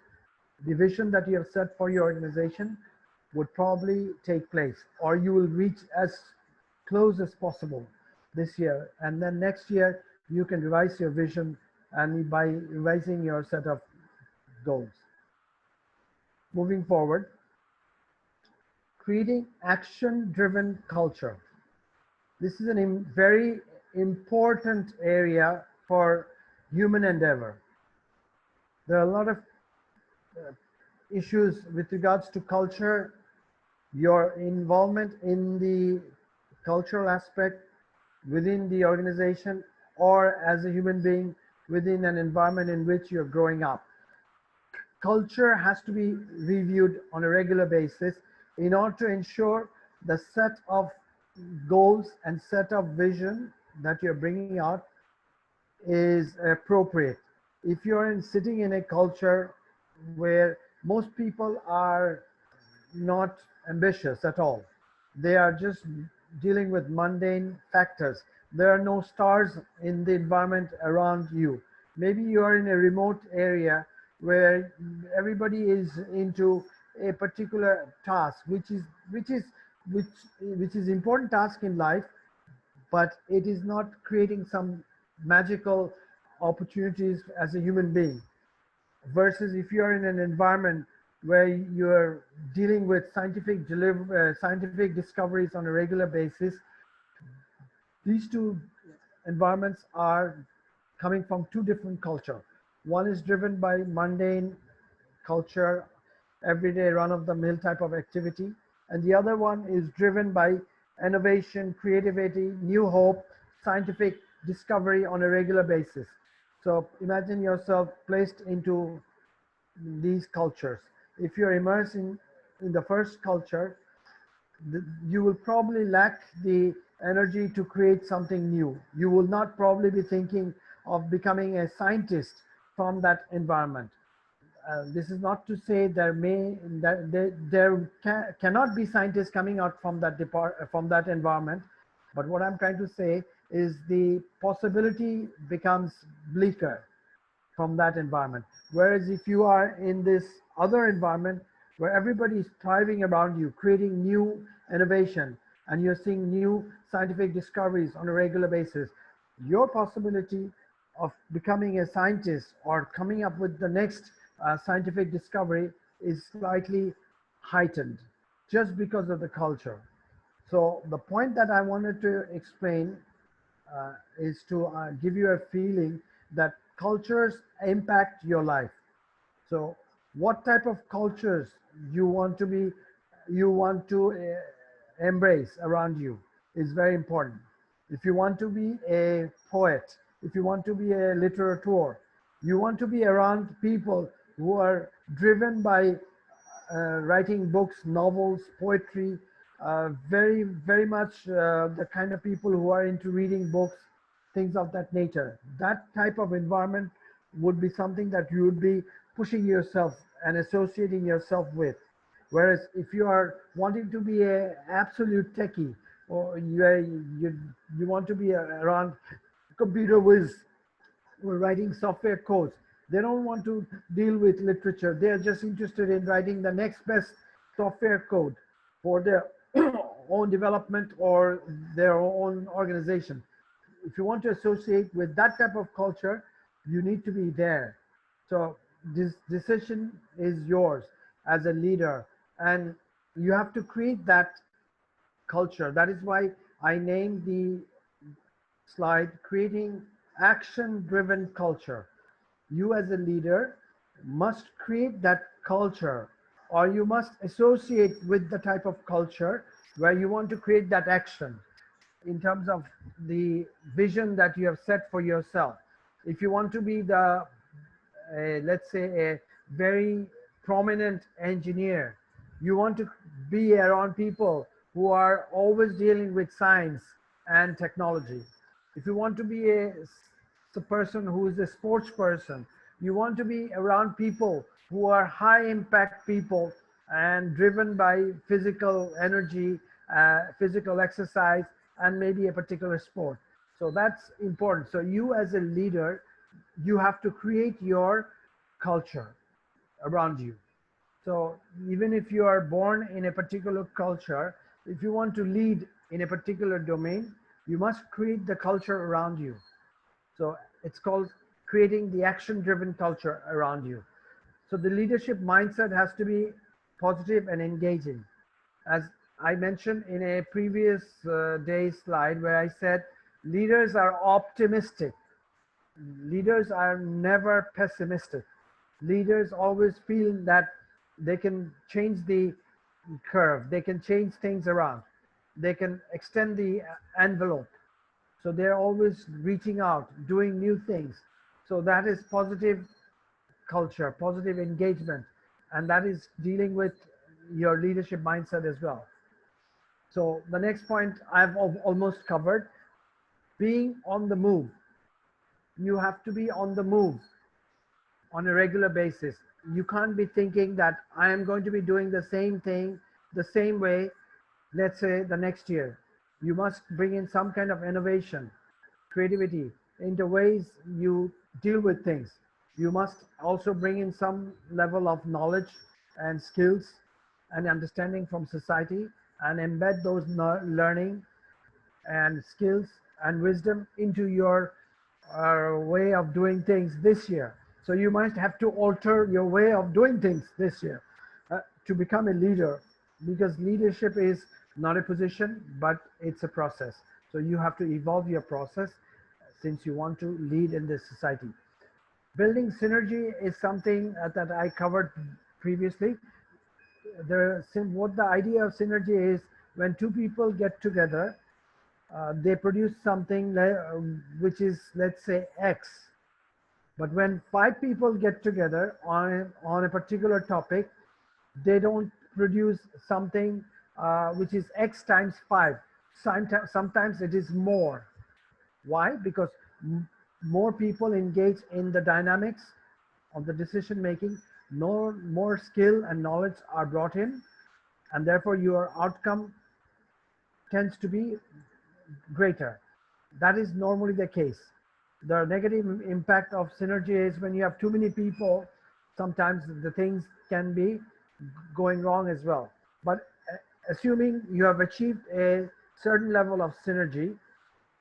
Speaker 1: the vision that you have set for your organization would probably take place, or you will reach as close as possible this year. And then next year, you can revise your vision and by revising your set of goals. Moving forward, creating action-driven culture. This is a very important area for human endeavor. There are a lot of issues with regards to culture, your involvement in the cultural aspect within the organization or as a human being within an environment in which you're growing up. Culture has to be reviewed on a regular basis in order to ensure the set of goals and set of vision that you're bringing out is appropriate. If you're sitting in a culture where most people are not ambitious at all, they are just dealing with mundane factors. There are no stars in the environment around you. Maybe you are in a remote area where everybody is into a particular task, which is important task in life, but it is not creating some magical opportunities as a human being. Versus if you are in an environment where you're dealing with scientific discoveries on a regular basis, these two environments are coming from two different culture. One is driven by mundane culture, everyday run-of-the-mill type of activity, and the other one is driven by innovation, creativity, new hope, scientific discovery on a regular basis. So imagine yourself placed into these cultures. If you're immersed in the first culture, you will probably lack the energy to create something new. You will not probably be thinking of becoming a scientist from that environment. This is not to say there cannot be scientists coming out from that environment, but what I'm trying to say is the possibility becomes bleaker from that environment. Whereas if you are in this other environment where everybody is thriving around you, creating new innovation, and you're seeing new scientific discoveries on a regular basis, your possibility of becoming a scientist or coming up with the next scientific discovery is slightly heightened just because of the culture. So the point that I wanted to explain is to give you a feeling that cultures impact your life. So what type of cultures you want to embrace around you is very important. If you want to be a poet, if you want to be a literateur, you want to be around people who are driven by writing books, novels, poetry, very much the kind of people who are into reading books, things of that nature. That type of environment would be something that you would be pushing yourself and associating yourself with. Whereas if you are wanting to be a absolute techie, or you want to be around computer whiz, or writing software codes, they don't want to deal with literature. They are just interested in writing the next best software code for their own development or their own organization. if you want to associate with that type of culture, you need to be there. So this decision is yours as a leader, and you have to create that culture. That is why I named the slide creating action driven culture. You as a leader must create that culture, or you must associate with the type of culture where you want to create that action in terms of the vision that you have set for yourself. If you want to be the, let's say, a very prominent engineer, you want to be around people who are always dealing with science and technology. If you want to be a person who is a sports person, you want to be around people who are high impact people and driven by physical energy, physical exercise, and maybe a particular sport. So that's important. So you as a leader, you have to create your culture around you. So even if you are born in a particular culture, if you want to lead in a particular domain, you must create the culture around you. So it's called creating the action driven culture around you. So the leadership mindset has to be positive and engaging. As I mentioned in a previous day's slide where I said leaders are optimistic. Leaders are never pessimistic. Leaders always feel that they can change the curve, they can change things around, they can extend the envelope. So they're always reaching out, doing new things. So that is positive culture, positive engagement, and that is dealing with your leadership mindset as well. So the next point I've almost covered, being on the move. You have to be on the move on a regular basis. You can't be thinking that I am going to be doing the same thing the same way, let's say the next year. You must bring in some kind of innovation, creativity into ways you deal with things. You must also bring in some level of knowledge and skills and understanding from society and embed those learning and skills and wisdom into your way of doing things this year. So you might have to alter your way of doing things this year to become a leader, because leadership is not a position, but it's a process. So you have to evolve your process since you want to lead in this society. Building synergy is something that I covered previously. What the idea of synergy is, when two people get together, they produce something which is, let's say, X. But when five people get together on a particular topic, they don't produce something which is X times 5. Sometimes it is more. Why? Because more people engage in the dynamics of the decision making, more skill and knowledge are brought in, and therefore your outcome tends to be greater. That is normally the case. The negative impact of synergy is when you have too many people, sometimes the things can be going wrong as well. But assuming you have achieved a certain level of synergy,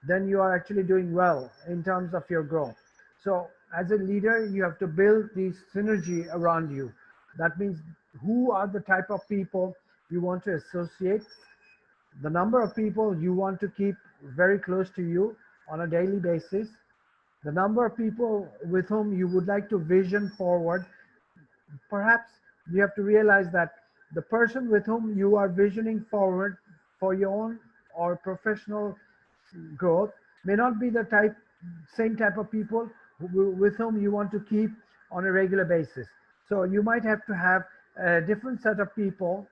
Speaker 1: then you are actually doing well in terms of your growth. So as a leader, you have to build the synergy around you. That means who are the type of people you want to associate, the number of people you want to keep very close to you on a daily basis, the number of people with whom you would like to vision forward. Perhaps you have to realize that the person with whom you are visioning forward for your own or professional growth may not be the same type of people with whom you want to keep on a regular basis. So you might have to have a different set of people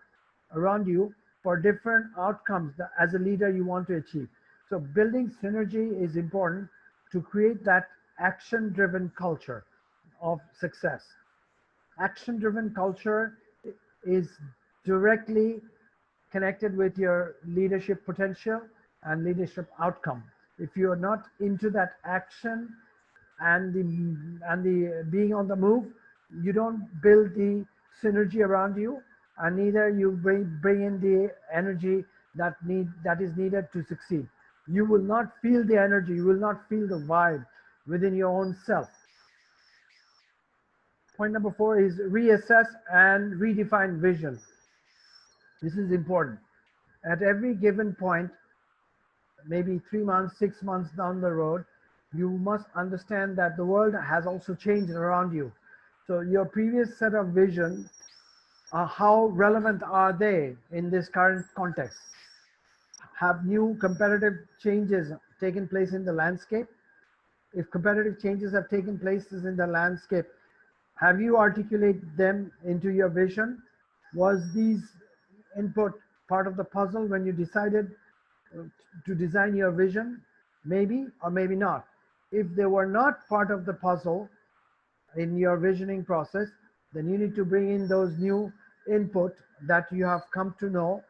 Speaker 1: around you for different outcomes that as a leader you want to achieve. So building synergy is important to create that action-driven culture of success. Action-driven culture is directly connected with your leadership potential and leadership outcome. If you're not into that action and the being on the move, you don't build the synergy around you, and neither you bring in the energy that is needed to succeed. You will not feel the energy, you will not feel the vibe within your own self. Point number 4 is reassess and redefine vision. This is important. At every given point, maybe 3 months, 6 months down the road, you must understand that the world has also changed around you. So your previous set of vision, how relevant are they in this current context? Have new competitive changes taken place in the landscape? If competitive changes have taken place in the landscape, have you articulated them into your vision? Was these input part of the puzzle when you decided to design your vision? Maybe or maybe not. If they were not part of the puzzle in your visioning process, then you need to bring in those new input that you have come to know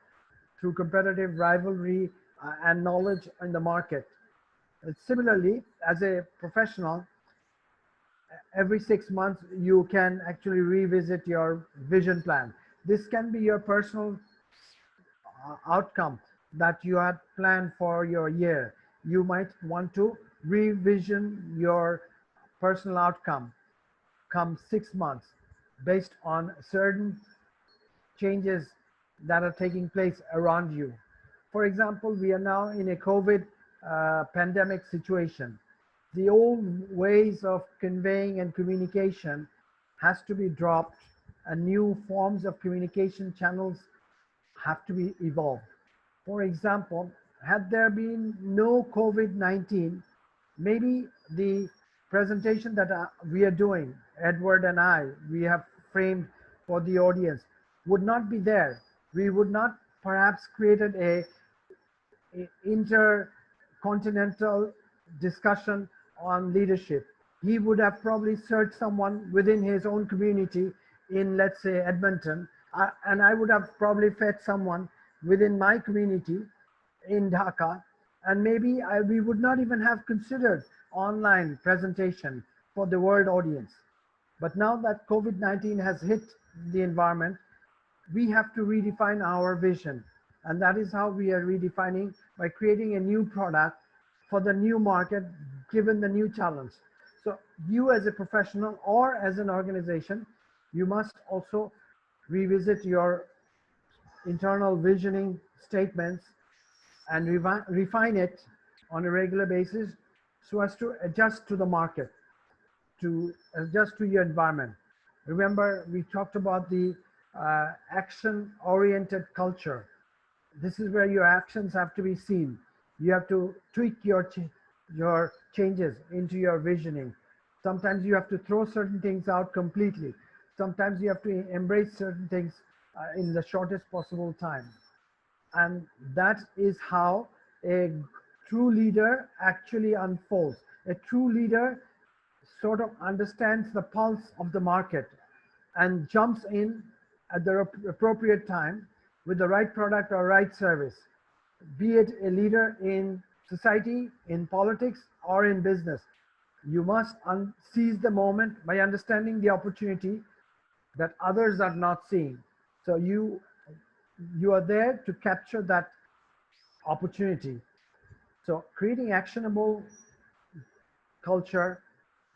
Speaker 1: through competitive rivalry and knowledge in the market. Similarly, as a professional, every 6 months you can actually revisit your vision plan. This can be your personal outcome that you had planned for your year. You might want to revision your personal outcome come 6 months based on certain changes that are taking place around you. For example, we are now in a COVID pandemic situation. The old ways of conveying and communication has to be dropped, and new forms of communication channels have to be evolved. For example, had there been no COVID-19, maybe the presentation that we are doing, Edward and I, we have framed for the audience, would not be there. We would not perhaps created a intercontinental discussion on leadership. He would have probably searched someone within his own community in, let's say, Edmonton, and I would have probably fed someone within my community in Dhaka, and maybe we would not even have considered online presentation for the world audience. But now that COVID-19 has hit the environment, we have to redefine our vision. And that is how we are redefining, by creating a new product for the new market, given the new challenge. So you as a professional or as an organization, you must also revisit your internal visioning statements and refine it on a regular basis so as to adjust to the market, to adjust to your environment. Remember, we talked about the action-oriented culture. This is where your actions have to be seen. You have to tweak your changes into your visioning. Sometimes you have to throw certain things out completely. Sometimes you have to embrace certain things in the shortest possible time. And that is how a true leader actually unfolds. A true leader sort of understands the pulse of the market and jumps in at the appropriate time with the right product or right service, be it a leader in society, in politics, or in business. You must seize the moment by understanding the opportunity that others are not seeing. So you are there to capture that opportunity. So creating actionable culture,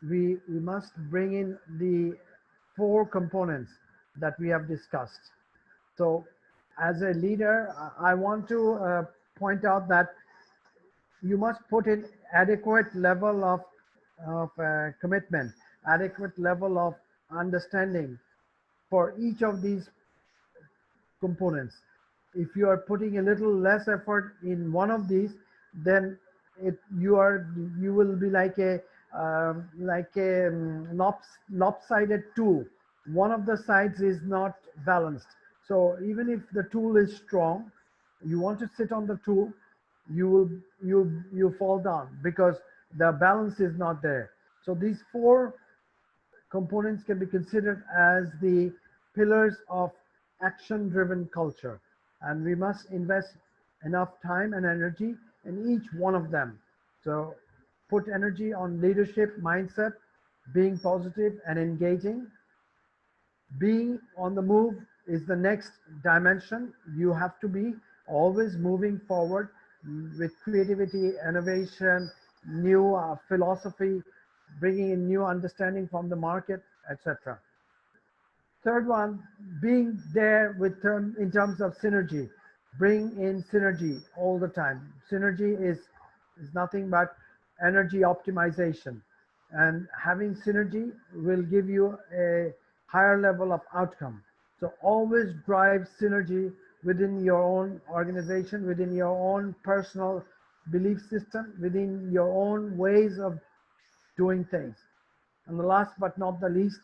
Speaker 1: we must bring in the 4 components that we have discussed. So as a leader, I want to point out that you must put in adequate level of commitment, adequate level of understanding for each of these components. If you are putting a little less effort in one of these, then you will be like a lopsided tool. One of the sides is not balanced. So even if the tool is strong, you want to sit on the tool, you fall down because the balance is not there. So these 4 components can be considered as the pillars of action-driven culture, and we must invest enough time and energy in each one of them. So put energy on leadership mindset, being positive and engaging. Being on the move is the next dimension. You have to be always moving forward, with creativity, innovation, new philosophy, bringing in new understanding from the market, etc. Third one, being there in terms of synergy. Bring in synergy all the time. Synergy is nothing but energy optimization. And having synergy will give you a higher level of outcome. So always drive synergy within your own organization, within your own personal belief system, within your own ways of doing things. And the last but not the least,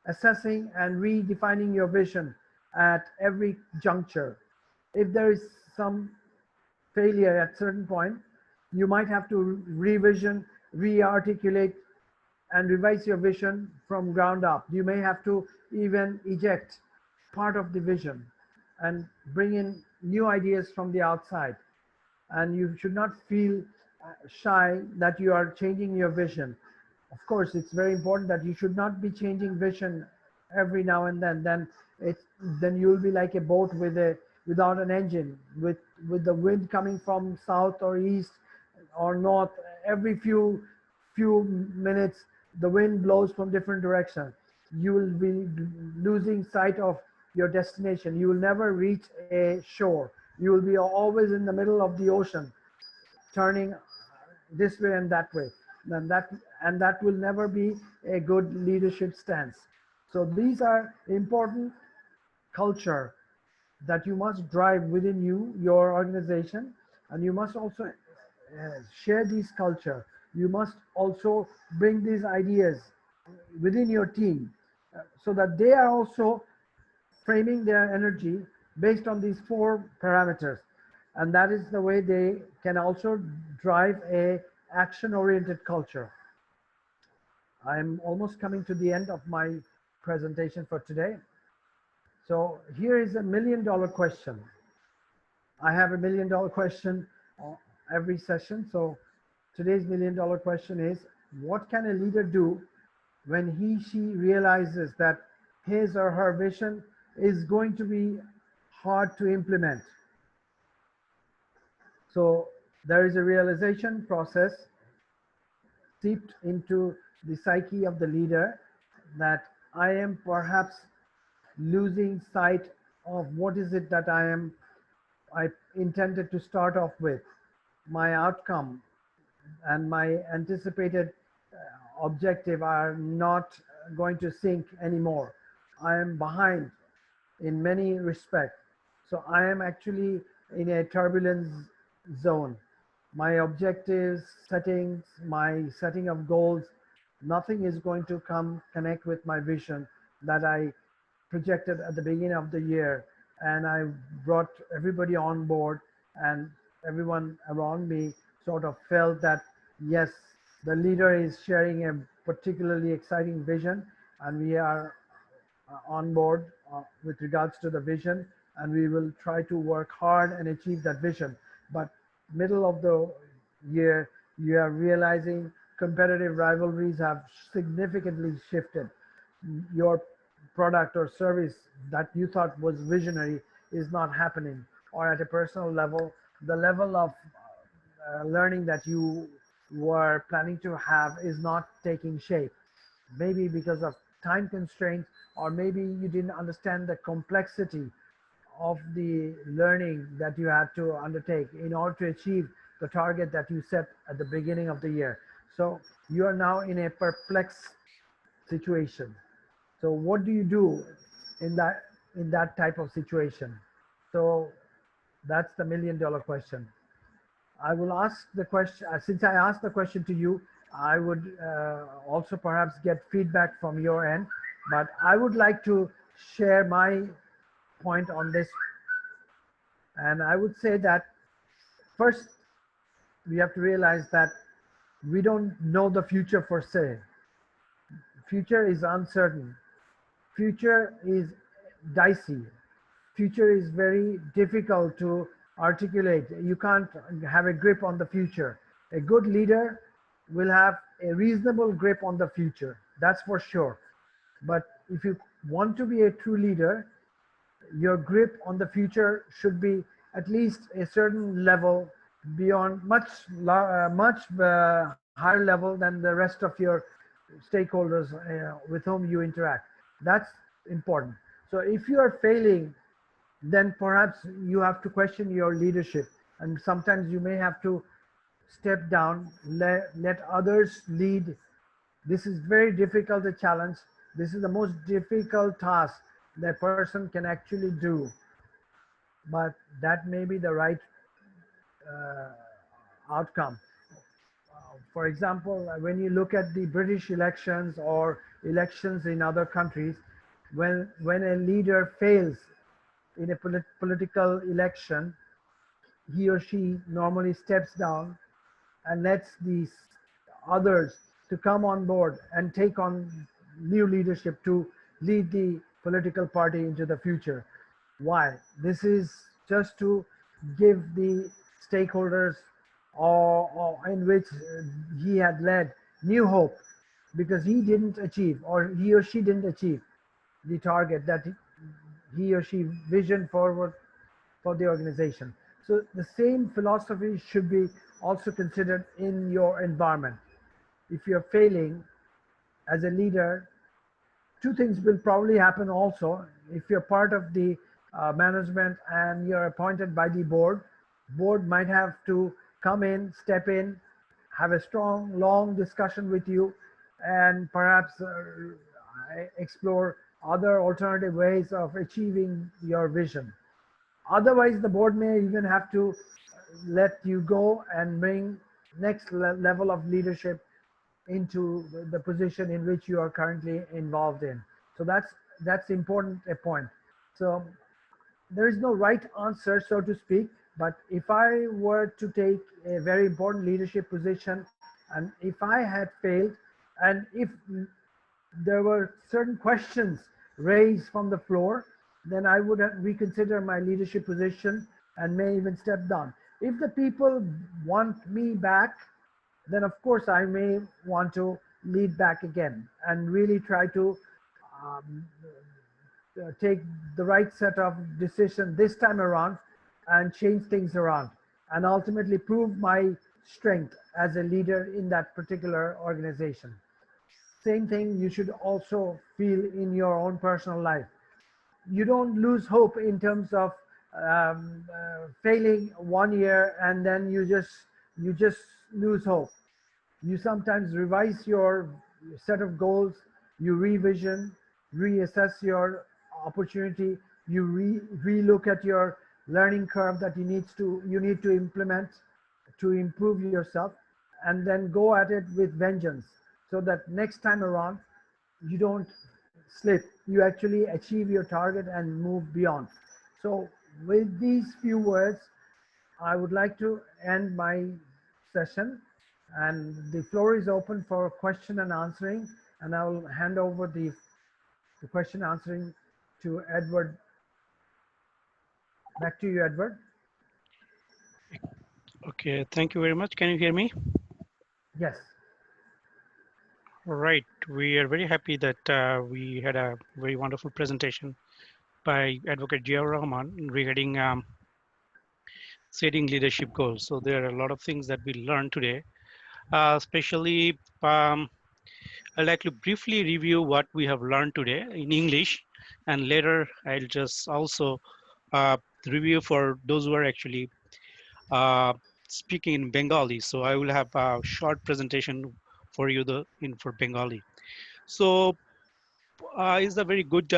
Speaker 1: assessing and redefining your vision at every juncture. If there is some failure at certain point, you might have to revision, re-articulate, and revise your vision from ground up. You may have to even eject part of the vision and bring in new ideas from the outside. And you should not feel shy that you are changing your vision. Of course, it's very important that you should not be changing vision every now and then. Then you'll be like a boat without an engine, with the wind coming from south or east or north. Every few minutes, the wind blows from different directions. You will be losing sight of your destination. You will never reach a shore. You will be always in the middle of the ocean, turning this way and that way. And that will never be a good leadership stance. So these are important culture that you must drive within your organization, and you must also share this culture. You must also bring these ideas within your team, so that they are also framing their energy based on these four parameters. And that is the way they can also drive a action-oriented culture. I'm almost coming to the end of my presentation for today. So here is $1,000,000 question. I have $1,000,000 question every session. So today's $1,000,000 question is, what can a leader do when she realizes that his or her vision is going to be hard to implement? So there is a realization process seeped into the psyche of the leader that I am perhaps losing sight of what is it that I intended to start off with. My outcome and my anticipated objective are not going to sync anymore. I am behind in many respects. So I am actually in a turbulence zone. My objectives, settings, my setting of goals, nothing is going to connect with my vision that I projected at the beginning of the year. And I brought everybody on board, and everyone around me sort of felt that, yes, the leader is sharing a particularly exciting vision, and we are on board with regards to the vision, and we will try to work hard and achieve that vision. But middle of the year, you are realizing competitive rivalries have significantly shifted. Your product or service that you thought was visionary is not happening, or at a personal level, the level of learning that you were planning to have is not taking shape, maybe because of time constraints, or maybe you didn't understand the complexity of the learning that you had to undertake in order to achieve the target that you set at the beginning of the year. So you are now in a perplexed situation. So what do you do in that type of situation? So that's the $1,000,000 question. I will ask the question, since I asked the question to you, I would also perhaps get feedback from your end, but I would like to share my point on this. And I would say that first, we have to realize that we don't know the future per se. Future is uncertain. Future is dicey. Future is very difficult to articulate. You can't have a grip on the future. A good leader will have a reasonable grip on the future. That's for sure. But if you want to be a true leader, your grip on the future should be at least a certain level
Speaker 3: beyond much higher level than the rest of your stakeholders with whom you interact. That's important. So if you are failing, then perhaps you have to question your leadership, and sometimes you may have to step down, let others lead. This is very difficult a challenge. This is the most difficult task that person can actually do, but that may be the right uh, outcome. For example, when you look at the British elections or elections in other countries, when a leader fails in a political election, he or she normally steps down and lets these others to come on board and take on new leadership to lead the political party into the future. Why? This is just to give the stakeholders or in which he had led new hope, because he didn't achieve, or he or she didn't achieve the target that he or she visioned forward for the organization. So the same philosophy should be also considered in your environment. If you're failing as a leader, two things will probably happen also. If you're part of the management and you're appointed by the board might have to come in, step in, have a strong, long discussion with you, and perhaps explore other alternative ways of achieving your vision. Otherwise, the board may even have to let you go and bring next level of leadership into the position in which you are currently involved in. So that's important a point. So there is no right answer, so to speak. But if I were to take a very important leadership position, and if I had failed, and if there were certain questions raised from the floor, then I would reconsider my leadership position and may even step down. If the people want me back, then of course I may want to lead back again and really try to um, take the right set of decision this time around and change things around and ultimately prove my strength as a leader in that particular organization. Same thing you should also feel in your own personal life. You don't lose hope in terms of failing one year and then you just lose hope. You sometimes revise your set of goals, you revision, reassess your opportunity, you relook at your learning curve that you need to implement to improve yourself, and then go at it with vengeance so that next time around you don't slip, you actually achieve your target and move beyond. So with these few words, I would like to end my session, and the floor is open for question and answering, and I will hand over the question answering to Edward. Back to you, Edward.
Speaker 2: Okay, thank you very much. Can you hear me?
Speaker 3: Yes.
Speaker 2: All right, we are very happy that we had a very wonderful presentation by Advocate Jiaur Rahman regarding setting leadership goals. So there are a lot of things that we learned today, especially I'd like to briefly review what we have learned today in English, and later I'll just also uh, review for those who are actually uh, speaking in Bengali. So I will have a short presentation for you for Bengali. So it's a very good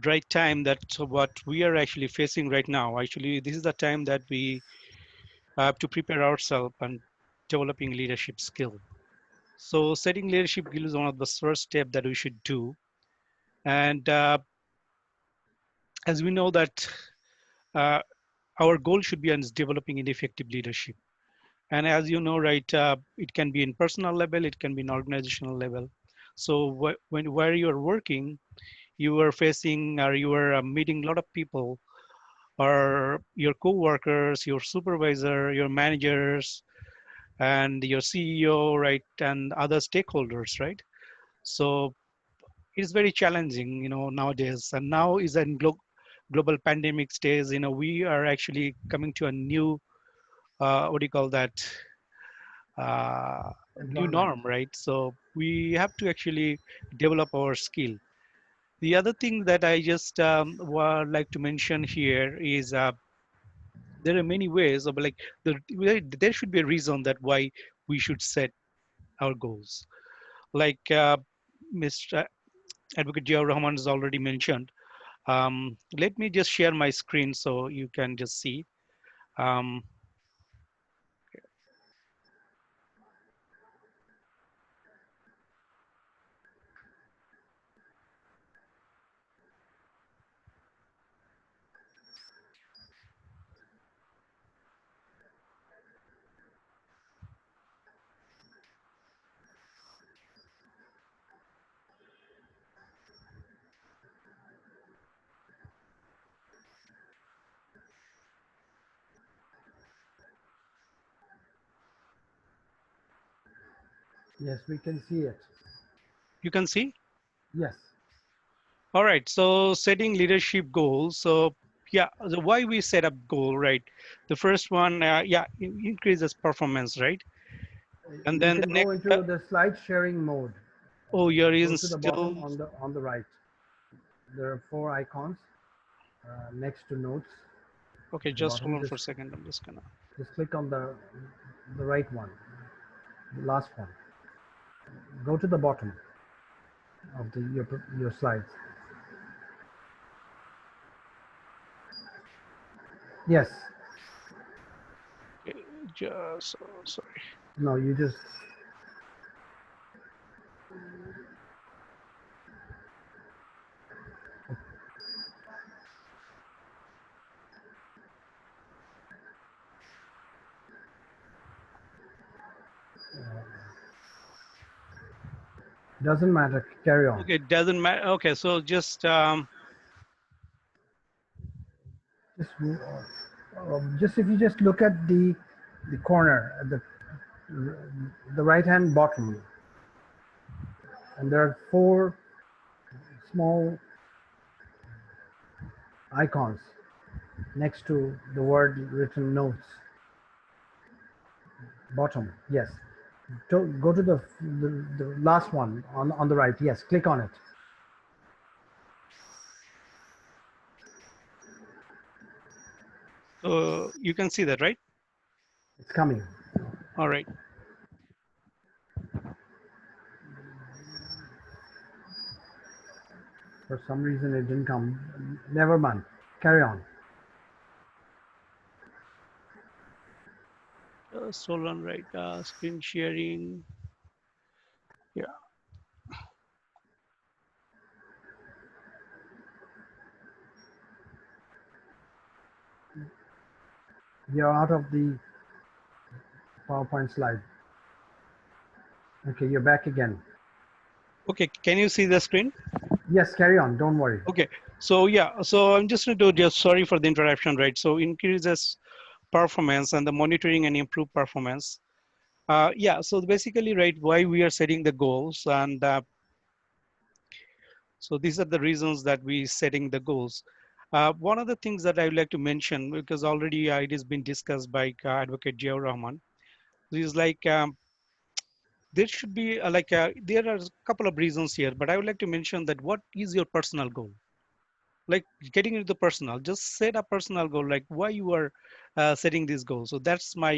Speaker 2: right time that what we are actually facing right now. Actually, this is the time that we have to prepare ourselves and developing leadership skill. So setting leadership skill is one of the first step that we should do. And as we know that uh, our goal should be on developing an effective leadership. And as you know, right, it can be in personal level, it can be in organizational level. So where you're working, you are facing or you are meeting a lot of people, or your co-workers, your supervisor, your managers, and your CEO, right, and other stakeholders, right? So it's very challenging, nowadays. And now is in global pandemic stage, we are actually coming to a new what do you call that, new
Speaker 3: Environment.
Speaker 2: norm, right? So we have to actually develop our skill. The other thing that I just would like to mention here is there are many ways of like there should be a reason that why we should set our goals. Like Mr. Advocate Jiaur Rahman has already mentioned. Let me just share my screen so you can just see. Um,
Speaker 3: Yes, we can see it.
Speaker 2: you can see.
Speaker 3: Yes.
Speaker 2: All right. So setting leadership goals. So yeah, the why we set up goal, right? The first one, yeah, increases performance, right? And
Speaker 3: You
Speaker 2: then the
Speaker 3: can go
Speaker 2: next,
Speaker 3: into the slide sharing mode.
Speaker 2: oh, you're
Speaker 3: Go
Speaker 2: in
Speaker 3: to the bottom
Speaker 2: still.
Speaker 3: on the right. There are four icons next to notes
Speaker 2: Okay,
Speaker 3: at the
Speaker 2: just hold
Speaker 3: bottom.
Speaker 2: on for a second. I'm just gonna.
Speaker 3: Just click on the right one, the last one. Go to the bottom of your slides. Yes.
Speaker 2: Okay, just sorry.
Speaker 3: No, you just doesn't matter. Carry on.
Speaker 2: Okay, it doesn't matter. Okay, so just
Speaker 3: Just if you just look at the corner at the right hand bottom, and there are four small icons next to the word written notes. Bottom, yes. Go to the last one on the right. Yes, click on it.
Speaker 2: you can see that, right?
Speaker 3: It's coming.
Speaker 2: All right.
Speaker 3: For some reason it didn't come. Never mind. Carry on.
Speaker 2: Hold on, right? Screen sharing. Yeah.
Speaker 3: You're out of the PowerPoint slide. Okay, you're back again.
Speaker 2: Okay, can you see the screen?
Speaker 3: Yes, carry on. Don't worry.
Speaker 2: Okay, so yeah, so I'm just going to just sorry for the interruption, right? So increases performance and the monitoring and improve performance. Yeah, so basically, right, why we are setting the goals, and so these are the reasons that we setting the goals. One of the things that I would like to mention, because already it has been discussed by Advocate Jiaur Rahman, is like there should be there are a couple of reasons here, but I would like to mention that what is your personal goal? Like getting into the personal, just set a personal goal, like why you are setting this goal. So that's my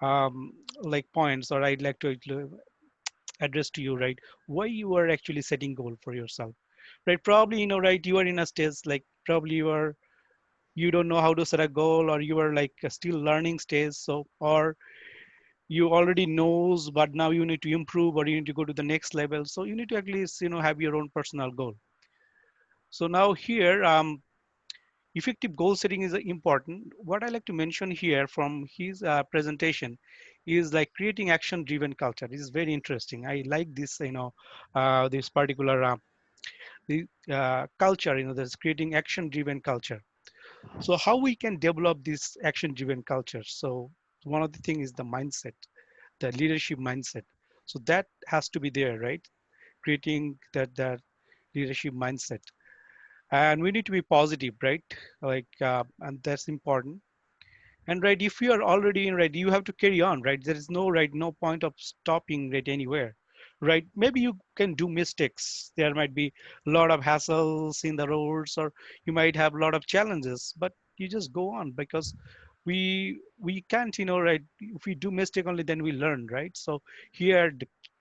Speaker 2: um, like points, or I'd like to address to you, right? Why you are actually setting goal for yourself, right? Probably right, you are in a stage like probably you don't know how to set a goal, or you are like still learning stage, so or you already knows but now you need to improve, or you need to go to the next level, so you need to at least have your own personal goal. So now here effective goal setting is important. What I like to mention here from his presentation is like creating action driven culture. This is very interesting. I like this, this particular the culture, that's creating action driven culture. So how we can develop this action driven culture? So one of the things is the mindset, the leadership mindset. So that has to be there, right? Creating that leadership mindset, and we need to be positive, right? Like and that's important. And right, if you are already in, right, you have to carry on, right? There is no, right, no point of stopping, right, anywhere, right? Maybe you can do mistakes. There might be a lot of hassles in the roads, or you might have a lot of challenges, but you just go on, because we can't, right? If we do mistake only, then we learn, right? So here,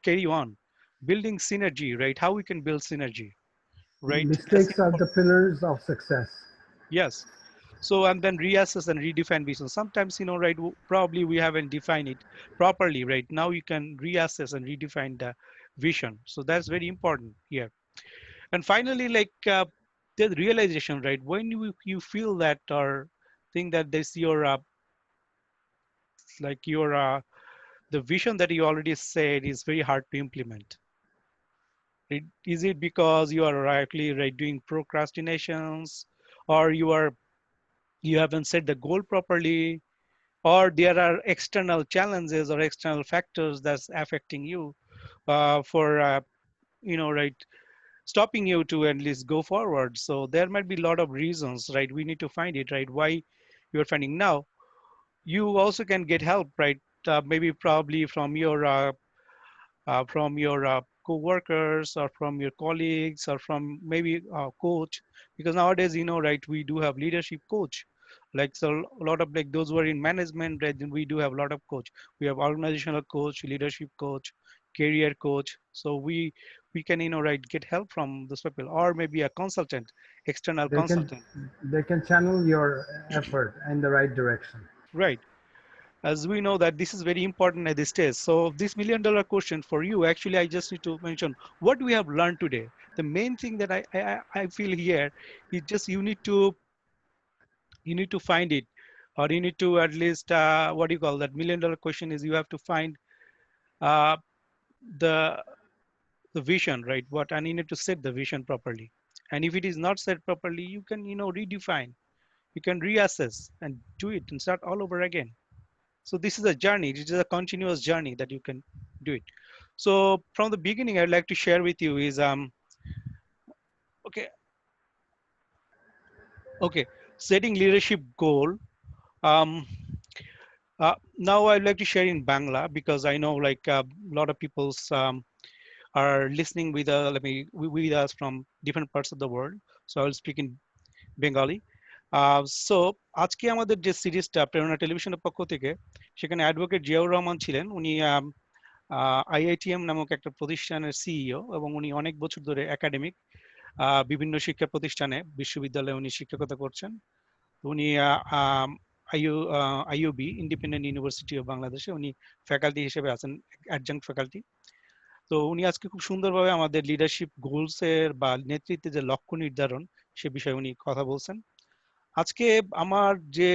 Speaker 2: carry on, building synergy, right? How we can build synergy, right? That's
Speaker 3: Mistakes are the
Speaker 2: important.
Speaker 3: pillars of success.
Speaker 2: Yes. So, and then reassess and redefine vision. Sometimes, right, probably we haven't defined it properly, right? Now you can reassess and redefine the vision. So that's very important here. And finally, like the realization, right? When you feel that, or think that this your like your the vision that you already said is very hard to implement. Is it because you are actually, right, doing procrastinations, or you haven't set the goal properly, or there are external challenges or external factors that's affecting you for right, stopping you to at least go forward? So there might be a lot of reasons, right? We need to find it, right, why you're finding now. You also can get help, right? Maybe probably from your co-workers, or from your colleagues, or from maybe a coach, because nowadays, right, we do have leadership coach, like, so a lot of, like, those who are in management, right, then we do have a lot of coach. We have organizational coach, leadership coach, career coach. So we can, right, get help from those people, or maybe a consultant, external
Speaker 3: They can
Speaker 2: consultant.
Speaker 3: they can channel your effort in the right direction.
Speaker 2: Right. As we know that this is very important at this stage. So this $1 million question for you, actually, I just need to mention what we have learned today. The main thing that I feel here is just you need to find it, or you need to at least what do you call that $1 million question is, you have to find uh, the the vision, right? What, and you need to set the vision properly. And if it is not set properly, you can, redefine, you can reassess and do it and start all over again. So this is a journey. It is a continuous journey that you can do it. So from the beginning, I'd like to share with you is okay, okay, setting leadership goal. Um, Now I'd like to share in Bangla, because I know, like, a lot of people's are listening with with us from different parts of the world. So I'll speak in Bengali. So আজকে আমাদের যে সিরিজটা প্রেরণা টেলিভিশনের পক্ষ থেকে, সেখানে advocate Ziaur Rahman ছিলেন। উনি আইআইটিএম নামক একটা প্রতিষ্ঠানের সিইও, এবং উনি অনেক বছর ধরে একাডেমিক বিভিন্ন শিক্ষা প্রতিষ্ঠানে, বিশ্ববিদ্যালয়ে উনি শিক্ষকতা করছেন। উনি আইইউবি, ইন্ডিপেন্ডেন্ট ইউনিভার্সিটি অফ বাংলাদেশে উনি ফ্যাকাল্টি হিসেবে আছেন, অ্যাডজাঙ্ক্ট ফ্যাকাল্টি। তো উনি আজকে খুব সুন্দরভাবে আমাদের লিডারশিপ গোলস এর বা নেতৃত্বে যে লক্ষ্য নির্ধারণ, সে বিষয়ে উনি কথা বলছেন। আজকে আমার যে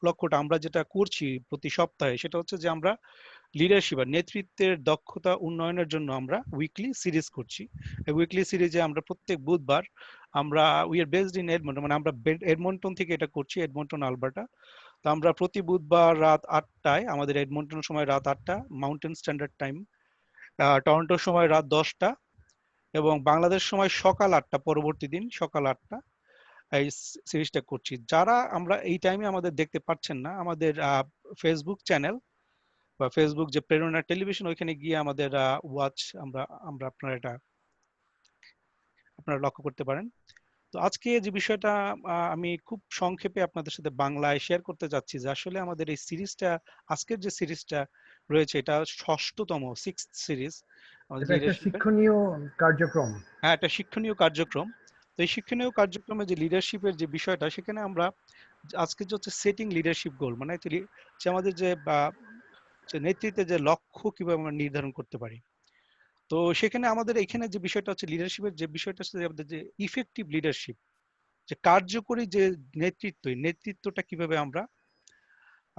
Speaker 2: লক্ষ্যটা, আমরা যেটা করছি প্রতি সপ্তাহে, সেটা হচ্ছে যে আমরা লিডারশিপ আর নেতৃত্বের দক্ষতা উন্নয়নের জন্য আমরা উইকলি সিরিজ করছি। এই উইকলি সিরিজে আমরা প্রত্যেক বুধবার, আমরা we are based in Edmonton, মানে আমরা এডমন্টন থেকে এটা করছি, এডমন্টন আলবার্টা। তো আমরা প্রতি বুধবার রাত 8টায়, আমাদের এডমন্টন সময় রাত 8টা মাউন্টেন স্ট্যান্ডার্ড টাইম, টরন্টোর সময় রাত 10টা, এবং বাংলাদেশ সময় সকাল 8টা, পরবর্তী দিন সকাল 8টা এই সিরিজটা করছি। যারা আমরা এই টাইমে আমাদের দেখতে পাচ্ছেন না, আমাদের ফেসবুক চ্যানেল বা ফেসবুক যে প্রেরণা টেলিভিশন, ওইখানে গিয়ে আমাদের ওয়াচ আমরা আমরা আপনারা এটা আপনারা লক্ষ্য করতে পারেন। তো আজকে যে বিষয়টা আমি খুব সংক্ষেপে আপনাদের সাথে বাংলায় শেয়ার করতে যাচ্ছি, যে আসলে আমাদের এই সিরিজটা, আজকের যে সিরিজটা রয়েছে, এটা 6তম সিরিজ আমাদের
Speaker 3: এটা একটা
Speaker 2: লিডারশিপের।
Speaker 3: শিক্ষণীয় কার্যক্রম।
Speaker 2: হ্যাঁ, একটা শিক্ষণীয় কার্যক্রম। তো এই শিক্ষণীয় কার্যক্রমে যে লিডারশিপের যে বিষয়টা, সেখানে আমরা আজকে যে হচ্ছে সেটিং লিডারশিপ গোল, মানে যে আমাদের যে নেতৃত্বে যে লক্ষ্য কিভাবে আমরা নির্ধারণ করতে পারি। তো সেখানে আমাদের এখানে যে বিষয়টা হচ্ছে, লিডারশিপের যে বিষয়টা হচ্ছে, আমাদের যে ইফেক্টিভ লিডারশিপ, যে কার্যকরী যে নেতৃত্ব, এই নেতৃত্বটা কিভাবে আমরা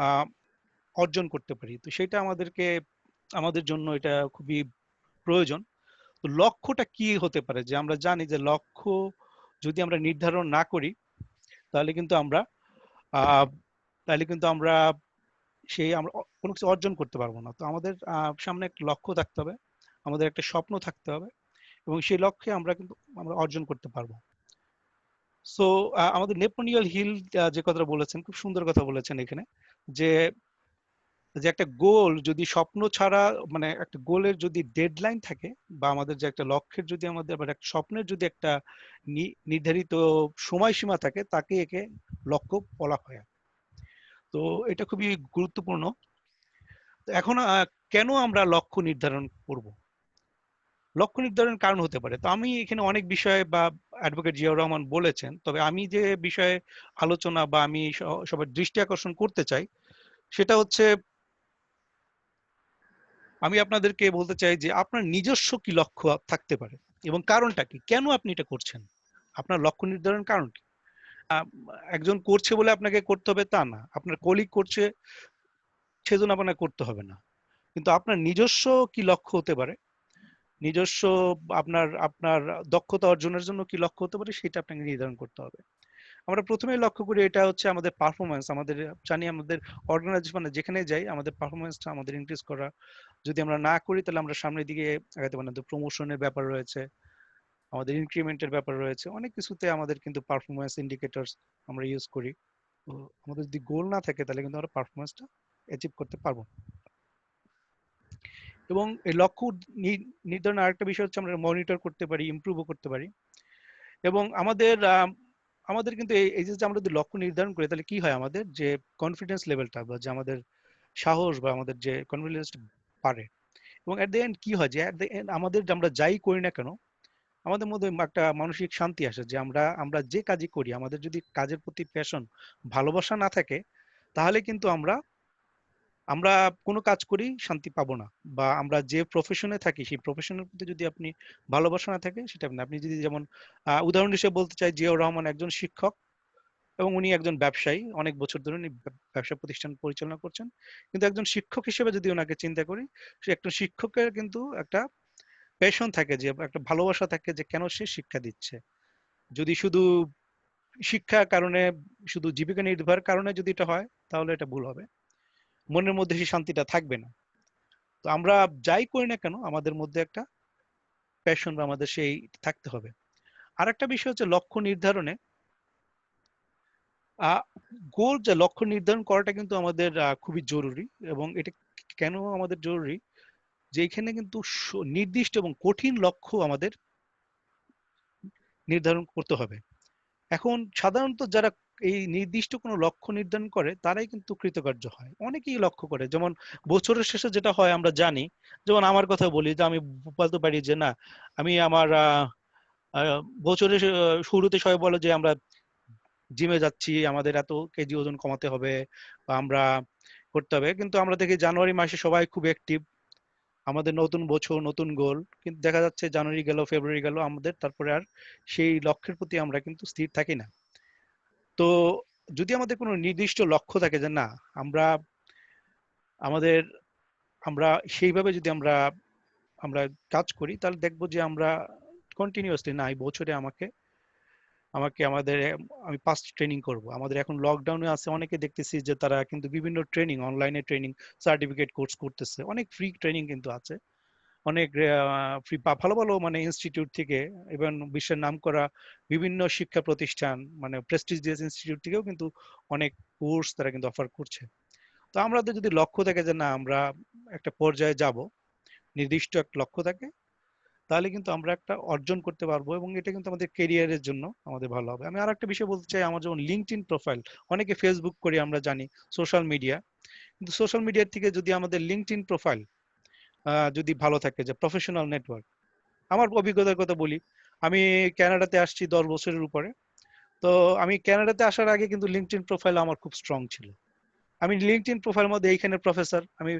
Speaker 2: আহ, অর্জন করতে পারি। তো সেটা আমাদের জন্য এটা খুবই প্রয়োজন। তো লক্ষ্যটা কি হতে পারে, যে আমরা জানি যে লক্ষ্য যদি আমরা নির্ধারণ না করি, তাহলে কিন্তু আমরা আহ, তাহলে কিন্তু আমরা আমরা কোনো কিছু অর্জন করতে পারবো না। তো আমাদের সামনে একটা লক্ষ্য থাকতে হবে, আমাদের একটা স্বপ্ন থাকতে হবে, এবং সেই লক্ষ্যে আমরা অর্জন করতে পারবো। সো আমাদের নেপোলিয়ন হিল যে কথাটা বলেছেন, খুব সুন্দর কথা বলেছেন এখানে, যে যে একটা গোল যদি স্বপ্ন ছাড়া, মানে একটা গোলের যদি ডেডলাইন থাকে, বা আমাদের যে একটা লক্ষ্যের যদি আমাদের, বা একটা স্বপ্নের যদি একটা নির্ধারিত সময়সীমা থাকে, তাকে একে লক্ষ্য বলা হয়। তো এটা খুবই গুরুত্বপূর্ণ। তো এখন কেন আমরা লক্ষ্য নির্ধারণ করব? লক্ষ্য নির্ধারণের কারণ হতে পারে। তো আমি এখানে অনেক বিষয়ে, বা অ্যাডভোকেট জিয়াউর রহমান বলেছেন, তবে আমি যে বিষয়ে আলোচনা বা আমি সবার দৃষ্টি আকর্ষণ করতে চাই, সেটা হচ্ছে আমি আপনাদেরকে বলতে চাই যে আপনার নিজস্ব কি লক্ষ্য থাকতে পারে এবং কারণটা কি, কেন আপনি এটা করছেন, আপনার লক্ষ্য নির্ধারণ কারণ কি। একজন করছে বলে আপনাকে করতে হবে তা না, আপনার কলিগ করছে সেজন্য আপনাকে করতে হবে না, কিন্তু আপনার নিজস্ব কি লক্ষ্য হতে পারে, নিজস্ব আপনার আপনার দক্ষতা অর্জনের জন্য কি লক্ষ্য হতে পারে, সেটা আপনাকে নির্ধারণ করতে হবে। আমরা প্রথমেই লক্ষ্য করি এটা হচ্ছে আমাদের পারফরমেন্স, আমাদের জানি আমাদের অর্গানাইজেশনে যেখানে যাই আমাদের পারফরমেন্সটা আমাদের ইনক্রিজ করা, যদি আমরা না করি তাহলে আমরা সামনের দিকে আগাতে পারি না। প্রমোশনের ব্যাপার রয়েছে, আমাদের ইনক্রিমেন্টের ব্যাপার রয়েছে, অনেক কিছুতে আমাদের কিন্তু পারফরমেন্স ইন্ডিকেটরস আমরা ইউজ করি। তো আমাদের যদি গোল না থাকে তাহলে কিন্তু আমরা পারফরমেন্সটা অ্যাচিভ করতে পারবো। এবং এই লক্ষ্য নির্ধারণের আরেকটা বিষয় হচ্ছে আমরা মনিটর করতে পারি, ইমপ্রুভও করতে পারি। এবং আমাদের আমাদের কিন্তু এই যে আমরা যদি লক্ষ্য নির্ধারণ করি তাহলে কি হয়, আমাদের যে কনফিডেন্স লেভেলটা, বা যে আমাদের সাহস, বা আমাদের যে কনফিডেন্স বাড়ে। এবং এট দ্য এন্ড কি হয়, যে এট দ্য এন্ড আমাদের আমরা যাই করি না কেন, আমাদের মধ্যে একটা মানসিক শান্তি আসে, যে আমরা আমরা যে কাজই করি, আমাদের যদি কাজের প্রতি প্যাশন, ভালোবাসা না থাকে, তাহলে কিন্তু আমরা আমরা কোনো কাজ করি শান্তি পাবো না। বা আমরা যে প্রফেশনে থাকি সেই প্রফেশনের প্রতি যদি আপনি ভালোবাসা না থাকে, সেটা আপনি যদি, যেমন উদাহরণ হিসেবে বলতে চাই, জিয়াউর রহমান একজন শিক্ষক এবং উনি একজন ব্যবসায়ী, অনেক বছর ধরে উনি ব্যবসা প্রতিষ্ঠান পরিচালনা করছেন। কিন্তু একজন শিক্ষক হিসেবে যদি ওনাকে চিন্তা করি, সে একটা শিক্ষকের কিন্তু একটা প্যাশন থাকে, যে একটা ভালোবাসা থাকে, যে কেন সে শিক্ষা দিচ্ছে। যদি শুধু শিক্ষার কারণে, শুধু জীবিকা নির্বাহের কারণে যদি এটা হয়, তাহলে এটা ভুল হবে, মনের মধ্যে সেই শান্তিটা থাকবে না। তো আমরা যাই করি না কেন, আমাদের মধ্যে একটা প্যাশন বা আমাদের সেই থাকতে হবে। আর একটা বিষয় হচ্ছে লক্ষ্য নির্ধারণে, গোল, যে লক্ষ্য নির্ধারণ করাটা কিন্তু আমাদের খুবই জরুরি। এবং এটা কেন আমাদের জরুরি, যে এখানে কিন্তু নির্দিষ্ট এবং কঠিন লক্ষ্য আমাদের নির্ধারণ করতে হবে। এখন সাধারণত যারা এই নির্দিষ্ট কোনো লক্ষ্য নির্ধারণ করে তারাই কিন্তু কৃতকার্য হয়। অনেকেই লক্ষ্য করে, যেমন বছরের শেষে যেটা হয় আমরা জানি, যেমন আমার কথা বলি, যে আমি বলতে পারি যে না, আমি আমার বছরের শুরুতে সবাই বলে যে আমরা জিমে যাচ্ছি, আমাদের এত কেজি ওজন কমাতে হবে, বা আমরা করতে হবে, কিন্তু আমরা দেখি জানুয়ারি মাসে সবাই খুব অ্যাক্টিভ, আমাদের নতুন বছর নতুন গোল, কিন্তু দেখা যাচ্ছে জানুয়ারি গেল, ফেব্রুয়ারি গেল, আমাদের তারপরে আর সেই লক্ষ্যের প্রতি আমরা কিন্তু স্থির থাকি না। তো যদি আমাদের কোনো নির্দিষ্ট লক্ষ্য থাকে, যে না, আমরা আমাদের আমরা সেইভাবে যদি আমরা আমরা কাজ করি, তাহলে দেখবো যে আমরা কন্টিনিউয়াসলি, না, এই বছরে আমাকে আমাকে আমাদের আমি 5টি ট্রেনিং করব। আমাদের এখন লকডাউনে আছে, অনেকে দেখতেছি যে তারা কিন্তু বিভিন্ন ট্রেনিং, অনলাইনে ট্রেনিং, সার্টিফিকেট কোর্স করতেছে, অনেক ফ্রি ট্রেনিং কিন্তু আছে, অনেক ফ্রি, ভালো ভালো মানে ইনস্টিটিউট থেকে, এবং বিশ্বের নামকরা বিভিন্ন শিক্ষা প্রতিষ্ঠান, মানে প্রেস্টিজিয়াস ইনস্টিটিউট থেকেও কিন্তু অনেক কোর্স তারা কিন্তু অফার করছে। তো আমাদের যদি লক্ষ্য থাকে যে না, আমরা একটা পর্যায়ে যাব, নির্দিষ্ট একটা লক্ষ্য থাকে, তাহলে কিন্তু আমরা একটা অর্জন করতে পারবো, এবং এটা কিন্তু আমাদের কেরিয়ারের জন্য আমাদের ভালো হবে। আমি আর একটা বিষয় বলতে চাই, আমার যেমন লিঙ্কডইন প্রোফাইল, অনেকে ফেসবুক করি আমরা জানি, সোশ্যাল মিডিয়া, কিন্তু সোশ্যাল মিডিয়ার থেকে যদি আমাদের লিঙ্কডইন প্রোফাইল যদি ভালো থাকে, যে প্রফেশনাল নেটওয়ার্ক, আমার অভিজ্ঞতার কথা বলি, আমি কানাডাতে আসছি 10 বছরের উপরে। তো আমি কানাডাতে আসার আগে কিন্তু লিঙ্কডইন প্রোফাইল আমার খুব স্ট্রং ছিল। আমি লিঙ্কডইন প্রোফাইলের মধ্যে এইখানে প্রফেসর, আমি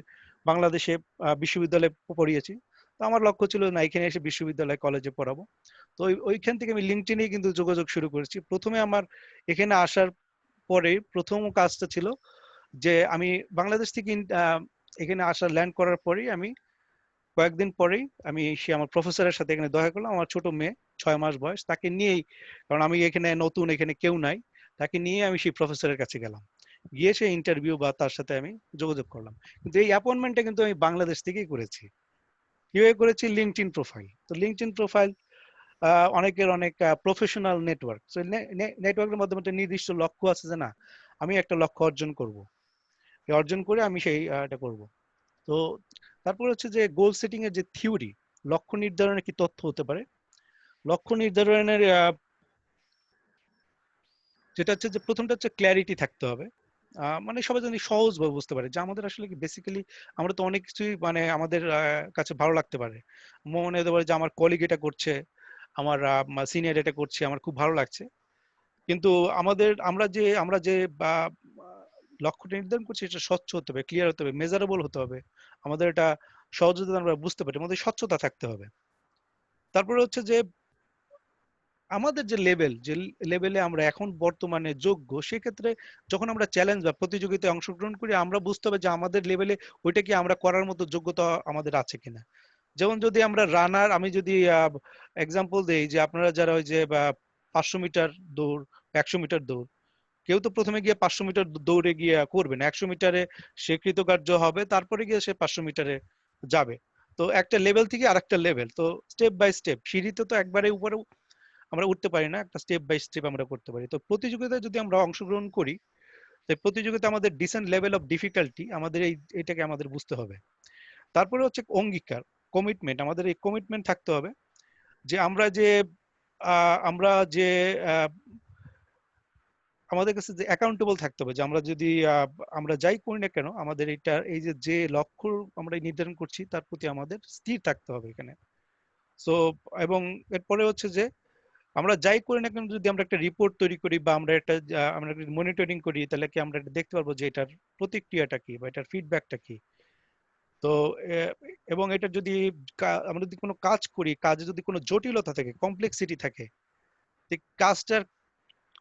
Speaker 2: বাংলাদেশে বিশ্ববিদ্যালয়ে পড়িয়েছি। তো আমার লক্ষ্য ছিল না, এখানে এসে বিশ্ববিদ্যালয় কলেজে পড়াবো। তো ওইখান থেকে আমি লিঙ্কডইনে কিন্তু যোগাযোগ শুরু করেছি। প্রথমে আমার এখানে আসার পরে প্রথম কাজটা ছিল যে আমি বাংলাদেশ থেকে এখানে আসা ল্যান্ড করার পরেই আমি কয়েকদিন পরেই আমি সে আমার প্রফেসরের সাথে এখানে দেখা করলাম, আমার ছোট মেয়ে 6 মাস বয়স, তাকে নিয়েই, কারণ আমি এখানে নতুন, এখানে কেউ নাই, তাকে নিয়ে আমি সেই প্রফেসরের কাছে গেলাম, গিয়ে সে ইন্টারভিউ বা তার সাথে আমি যোগাযোগ করলাম। কিন্তু এই অ্যাপয়েন্টমেন্টটা কিন্তু আমি বাংলাদেশ থেকেই করেছি। কিভাবে করেছি? LinkedIn profile. তো লিঙ্কডইন প্রোফাইল অনেকের অনেক প্রফেশনাল নেটওয়ার্ক। সো নেটওয়ার্কের মাধ্যমে একটা নির্দিষ্ট লক্ষ্য আছে যে না আমি একটা লক্ষ্য অর্জন করব, অর্জন করে আমি সেই এটা করব। তো তারপর হচ্ছে যে গোল সেটিং এর যে থিওরি, লক্ষ্য নির্ধারণের কি তথ্য হতে পারে। লক্ষ্য নির্ধারণের যেটা হচ্ছে যে প্রথমটা হচ্ছে ক্ল্যারিটি থাকতে হবে। মানে সবাই জানি সহজভাবে বুঝতে পারে যে আমাদের আসলে কি বেসিক্যালি আমরা তো অনেক কিছুই মানে আমাদের কাছে ভালো লাগতে পারে, মনে হতে পারে যে আমার কলিগ এটা করছে, আমার সিনিয়র এটা করছে, আমার খুব ভালো লাগছে। কিন্তু আমরা যে বা লক্ষ্যটা নির্ধারণ করছি এটা স্বচ্ছ হতে হবে, ক্লিয়ার হতে হবে, মেজারেবল হতে হবে। আমাদের এটা সহজে আমরা বুঝতে পারি, আমাদের স্বচ্ছতা থাকতে হবে। তারপরে হচ্ছে যে আমাদের যে লেভেলে আমরা এখন বর্তমানে যোগ্য, সেক্ষেত্রে যখন আমরা চ্যালেঞ্জ বা প্রতিযোগিতায় অংশগ্রহণ করি আমরা বুঝতে হবে যে আমাদের লেভেলে ওইটা কি আমরা করার মতো যোগ্যতা আমাদের আছে কিনা। যেমন যদি আমরা রানার, আমি যদি এক্সাম্পল দেই যে আপনারা যারা ওই যে 500 মিটার দৌড়, 100 মিটার দৌড়, কেউ তো প্রথমে গিয়ে 500 মিটার দৌড়ে গিয়ে করবে না, 100 মিটারে সে কৃতকার্য হবে, তারপরে গিয়ে সে 500 মিটারে যাবে। তো একটা লেভেল থেকে আরেকটা লেভেল, তো স্টেপ বাই স্টেপ, সিঁড়িতে তো একবারে উপরে আমরা উঠতে পারি না, একটা স্টেপ বাই স্টেপ আমরা করতে পারি। তো প্রতিযোগিতায় যদি আমরা অংশগ্রহণ করি, তাই প্রতিযোগিতা আমাদের ডিসেন্ট লেভেল অফ ডিফিকাল্টি, আমাদের এটাকে আমাদের বুঝতে হবে। তারপরে হচ্ছে অঙ্গীকার, কমিটমেন্ট, আমাদের এই কমিটমেন্ট থাকতে হবে যে আমরা যে আমাদের কাছে যে অ্যাকাউন্টেবল থাকতে হবে, যে আমরা যদি আমরা যাই করি না কেন আমাদের এটা এই যে লক্ষ্য আমরা নির্ধারণ করছি তার প্রতি আমাদের স্থির থাকতে হবে এখানে। সো এবং এরপরে হচ্ছে যে আমরা যাই করি না কেন যদি আমরা একটা রিপোর্ট তৈরি করি বা আমরা মনিটরিং করি, তাহলে কি আমরা এটা দেখতে পারবো যে এটার প্রতিক্রিয়াটা কি বা এটার ফিডব্যাকটা কি। তো এবং এটা যদি আমরা যদি কোনো কাজ করি, কাজে যদি কোনো জটিলতা থাকে, কমপ্লেক্সিটি থাকে, কাজটার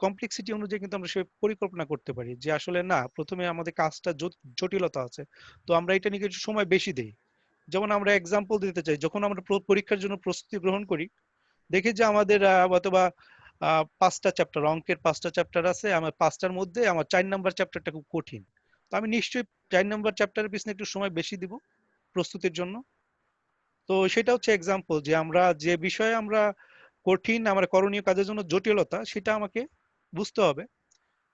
Speaker 2: কমপ্লেক্সিটি অনুযায়ী কিন্তু আমরা সে পরিকল্পনা করতে পারি যে আসলে না প্রথমে আমাদের কাজটা জটিলতা আছে, তো আমরা এটা নিয়ে কিছু সময় বেশি দেই। যেমন আমরা এক্সাম্পল দিতে চাই, যখন আমরা পরীক্ষার জন্য প্রস্তুতি গ্রহণ করি, দেখি যে আমাদের অথবা 5টা চ্যাপ্টার, অঙ্কের 5টা চ্যাপ্টার আছে, আমার 5টার মধ্যে আমার 4 নম্বর চ্যাপ্টারটা খুব কঠিন, তো আমি নিশ্চয়ই 4 নম্বর চ্যাপ্টারের পিছনে একটু সময় বেশি দিব প্রস্তুতির জন্য। তো সেটা হচ্ছে এক্সাম্পল যে আমরা যে বিষয়ে আমরা কঠিন, আমার করণীয় কাজের জন্য জটিলতা, সেটা আমাকে বুঝতে হবে।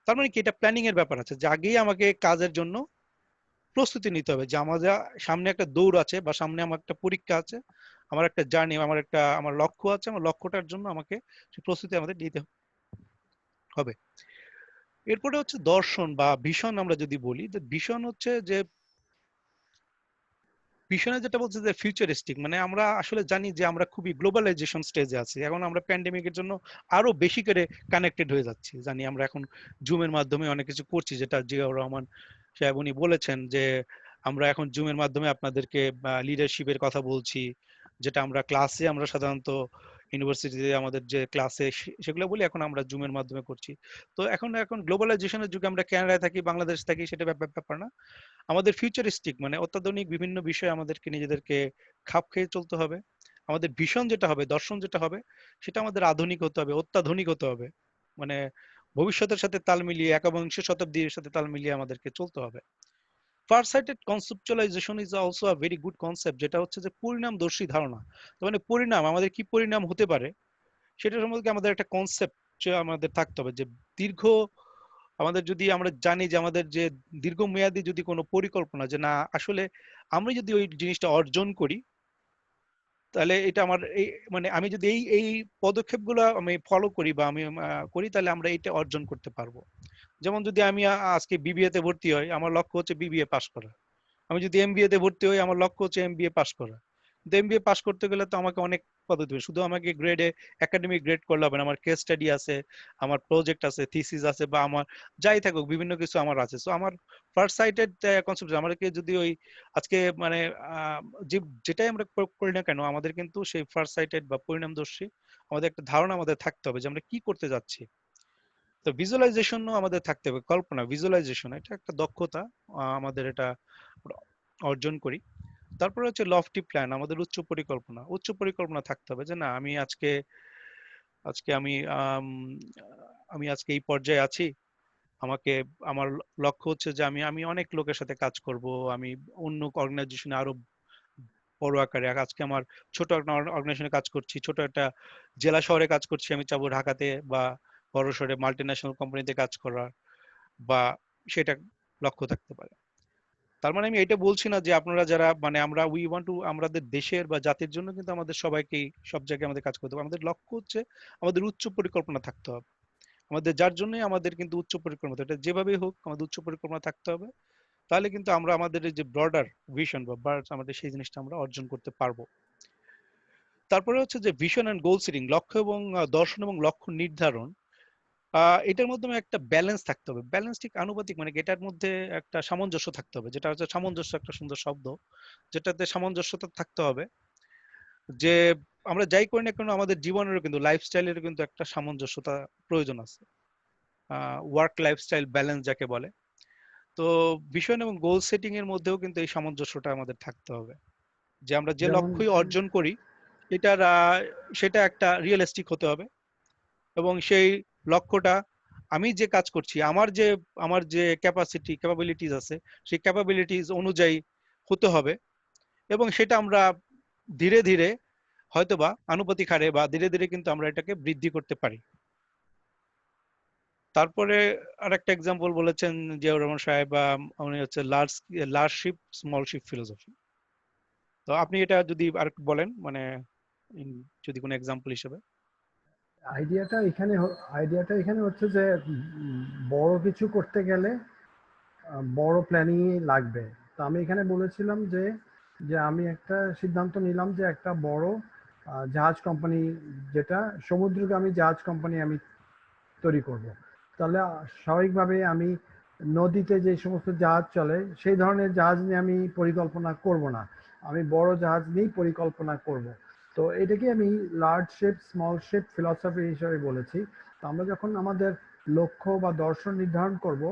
Speaker 2: তার মানে কি এটা প্ল্যানিং এর ব্যাপার আছে, যে আগেই আমাকে কাজের জন্য প্রস্তুতি নিতে হবে, যে আমাদের সামনে একটা দৌড় আছে বা সামনে আমার একটা পরীক্ষা আছে, আমার একটা জার্নি, আমার লক্ষ্য আছে, আমার লক্ষ্যটার জন্য আমাকে সেই প্রস্তুতি আমাদের নিতে হবে। এরপরে হচ্ছে দর্শন বা ভিশন, আমরা যদি বলি যে ভিশন হচ্ছে যে ভিশনে যেটা বলছে যে ফিউচারিস্টিক, মানে আমরা আসলে জানি যে আমরা খুবই গ্লোবালাইজেশন স্টেজে আছি, এখন আমরা প্যান্ডেমিকের জন্য আরো বেশি করে কানেক্টেড হয়ে যাচ্ছি। জানি আমরা এখন জুমের মাধ্যমে অনেক কিছু করছি, যেটা জিয়াউর রহমান সাহেব উনি বলেছেন যে আমরা এখন জুমের মাধ্যমে আপনাদেরকে লিডারশিপের কথা বলছি, যেটা আমরা ক্লাসে আমরা সাধারণত ইউনিভার্সিটিতে আমাদের যে ক্লাসে সেগুলো বলি, এখন আমরা জুমের মাধ্যমে করছি। তো এখন গ্লোবালাইজেশনের যুগে আমরা কানাডায় থাকি, বাংলাদেশ থাকি, সেটা ব্যাপার না। আমাদের ফিউচারিস্টিক মানে অত্যাধুনিক বিভিন্ন বিষয়ে আমাদেরকে নিজেদেরকে খাপ খেয়ে চলতে হবে। আমাদের ভিশন যেটা হবে, দর্শন যেটা হবে, সেটা আমাদের আধুনিক হতে হবে, অত্যাধুনিক হতে হবে। মানে ভবিষ্যতের সাথে তাল মিলিয়ে, একবিংশ শতাব্দীর সাথে তাল মিলিয়ে আমাদেরকে চলতে হবে। Farsighted conceptualization is also a very good concept, যেটা হচ্ছে যে পরিণামদর্শী ধারণা। তার মানে পরিণাম, আমাদের কি পরিণাম হতে পারে সেটা সম্পর্কে আমাদের একটা কনসেপ্ট আমাদের থাকতে হবে। যে দীর্ঘ, আমাদের যদি আমরা জানি যে আমাদের যে দীর্ঘমেয়াদী যদি কোনো পরিকল্পনা, যে না আসলে আমি যদি ওই জিনিসটা অর্জন করি, তাহলে এটা আমার এই মানে আমি যদি এই পদক্ষেপগুলো আমি ফলো করি বা আমি করি, তাহলে আমরা এটা অর্জন করতে পারবো। যেমন যদি আমি আজকে বিবিএ তে ভর্তি হই, আমার লক্ষ্য হচ্ছে বিবিএ পাস করা। আমি যদি এমবিএ তে ভর্তি হই, আমার লক্ষ্য হচ্ছে এমবিএ পাস করা। কিন্তু এমবিএ পাস করতে গেলে তো আমাকে অনেক পদ্ধতি, শুধু আমাকে একাডেমিক গ্রেড করলে হবে না, আমার কেস স্টাডি আছে, আমার প্রজেক্ট আছে, থিসিস আছে, বা আমার যাই থাকুক বিভিন্ন কিছু আমার আছে। সো আমার ফার্স্ট সাইটেড কনসেপ্ট, আমাদেরকে যদি ওই আজকে মানে আহ, যে যেটাই আমরা করি না কেন, আমাদের কিন্তু সেই ফার্স্ট সাইটেড বা পরিণামদর্শী আমাদের একটা ধারণা আমাদের থাকতে হবে যে আমরা কি করতে যাচ্ছি। তো ভিজুয়ালাইজেশনও আমাদের থাকতে হবে, কল্পনা, ভিজুয়ালাইজেশন এটা একটা দক্ষতা, আমাদের এটা অর্জন করি। তারপরে হচ্ছে লফটি প্ল্যান, আমাদের উচ্চ পরিকল্পনা থাকতে হবে, যে না আমি আজকে আজকে আমি আমি আজকে এই পর্যায়ে আছি, আমাকে আমার লক্ষ্য হচ্ছে যে আমি আমি অনেক লোকের সাথে কাজ করব, আমি অন্য অর্গানাইজেশনে আরো বড় আকারে। আজকে আমার ছোট একটা অর্গানাইজেশনে কাজ করছি, ছোট একটা জেলা শহরে কাজ করছি, আমি চাবো ঢাকাতে বা বড় শহরে মাল্টি ন্যাশনাল কোম্পানিতে কাজ করার, বা সেটা লক্ষ্য থাকতে পারে। তার মানে আমি এটা বলছি না যে আপনারা যারা মানে আমরা উই ওয়ান্ট টু আমাদের দেশের বা জাতির জন্য কিন্তু আমাদের সবাইকেই সব জায়গায় আমাদের কাজ করতে হবে। আমাদের লক্ষ্য হচ্ছে আমাদের উচ্চ পরিকল্পনা থাকতে হবে। আমাদের যার জন্যই আমাদের কিন্তু উচ্চ পরিকল্পনা, এটা যেভাবেই হোক আমাদের উচ্চ পরিকল্পনা থাকতে হবে। তাহলে কিন্তু আমরা আমাদের এই যে ব্রডার ভিশন বা আমাদের সেই জিনিসটা আমরা অর্জন করতে পারবো। তারপরে হচ্ছে যে ভিশন এন্ড গোল সেটিং, লক্ষ্য এবং দর্শন এবং লক্ষ্য নির্ধারণ, এটার মাধ্যমে একটা ব্যালেন্স থাকতে হবে। ব্যালেন্স ঠিক আনুপাতিক, মানে এটার মধ্যে একটা সামঞ্জস্য থাকতে হবে, যেটা হচ্ছে সামঞ্জস্য, একটা সুন্দর শব্দ, যেটাতে সামঞ্জস্যতা থাকতে হবে। যে আমরা যাই করি না কেন আমাদের জীবনেরও কিন্তু লাইফস্টাইলের কিন্তু একটা সামঞ্জস্যতা প্রয়োজন আছে, ওয়ার্ক লাইফস্টাইল ব্যালেন্স যাকে বলে। তো ভিশন এবং গোল সেটিং এর মধ্যেও কিন্তু এই সামঞ্জস্যটা আমাদের থাকতে হবে, যে আমরা যে
Speaker 3: যেমন
Speaker 2: লক্ষ্যই অর্জন করি এটার সেটা একটা রিয়েলিস্টিক হতে হবে, এবং সেই লক্ষ্যটা আমি যে কাজ করছি আমার যে ক্যাপাবিলিটিস আছে সেই ক্যাপাবিলিটিস অনুযায়ী হতে হবে, এবং সেটা আমরা ধীরে ধীরে হয়তোবা আনুপাতিক হারে বা ধীরে ধীরে কিন্তু আমরা এটাকে বৃদ্ধি করতে পারি। তারপরে আরেকটা এক্সাম্পল বলেছেন জিয়াউর রহমান সাহেব, উনি হচ্ছে large large ship small ship philosophy. তো আপনি এটা যদি আর বলেন, মানে যদি কোনো এক্সাম্পল হিসেবে।
Speaker 3: আইডিয়াটা এখানে হচ্ছে যে বড় কিছু করতে গেলে বড় প্ল্যানিং লাগবে। তো আমি এখানে বলেছিলাম যে যে আমি একটা সিদ্ধান্ত নিলাম যে একটা বড় জাহাজ কোম্পানি, যেটা সমুদ্রগামী জাহাজ কোম্পানি আমি তৈরি করব। তাহলে স্বাভাবিকভাবে আমি নদীতে যে সমস্ত জাহাজ চলে সেই ধরনের জাহাজ নিয়ে আমি পরিকল্পনা করব না, আমি বড় জাহাজ নিয়েই পরিকল্পনা করব। তো এটাকে আমি large shape small shape philosophy হিসেবে বলেছি। তো আমরা যখন আমাদের লক্ষ্য বা দর্শন নির্ধারণ করব,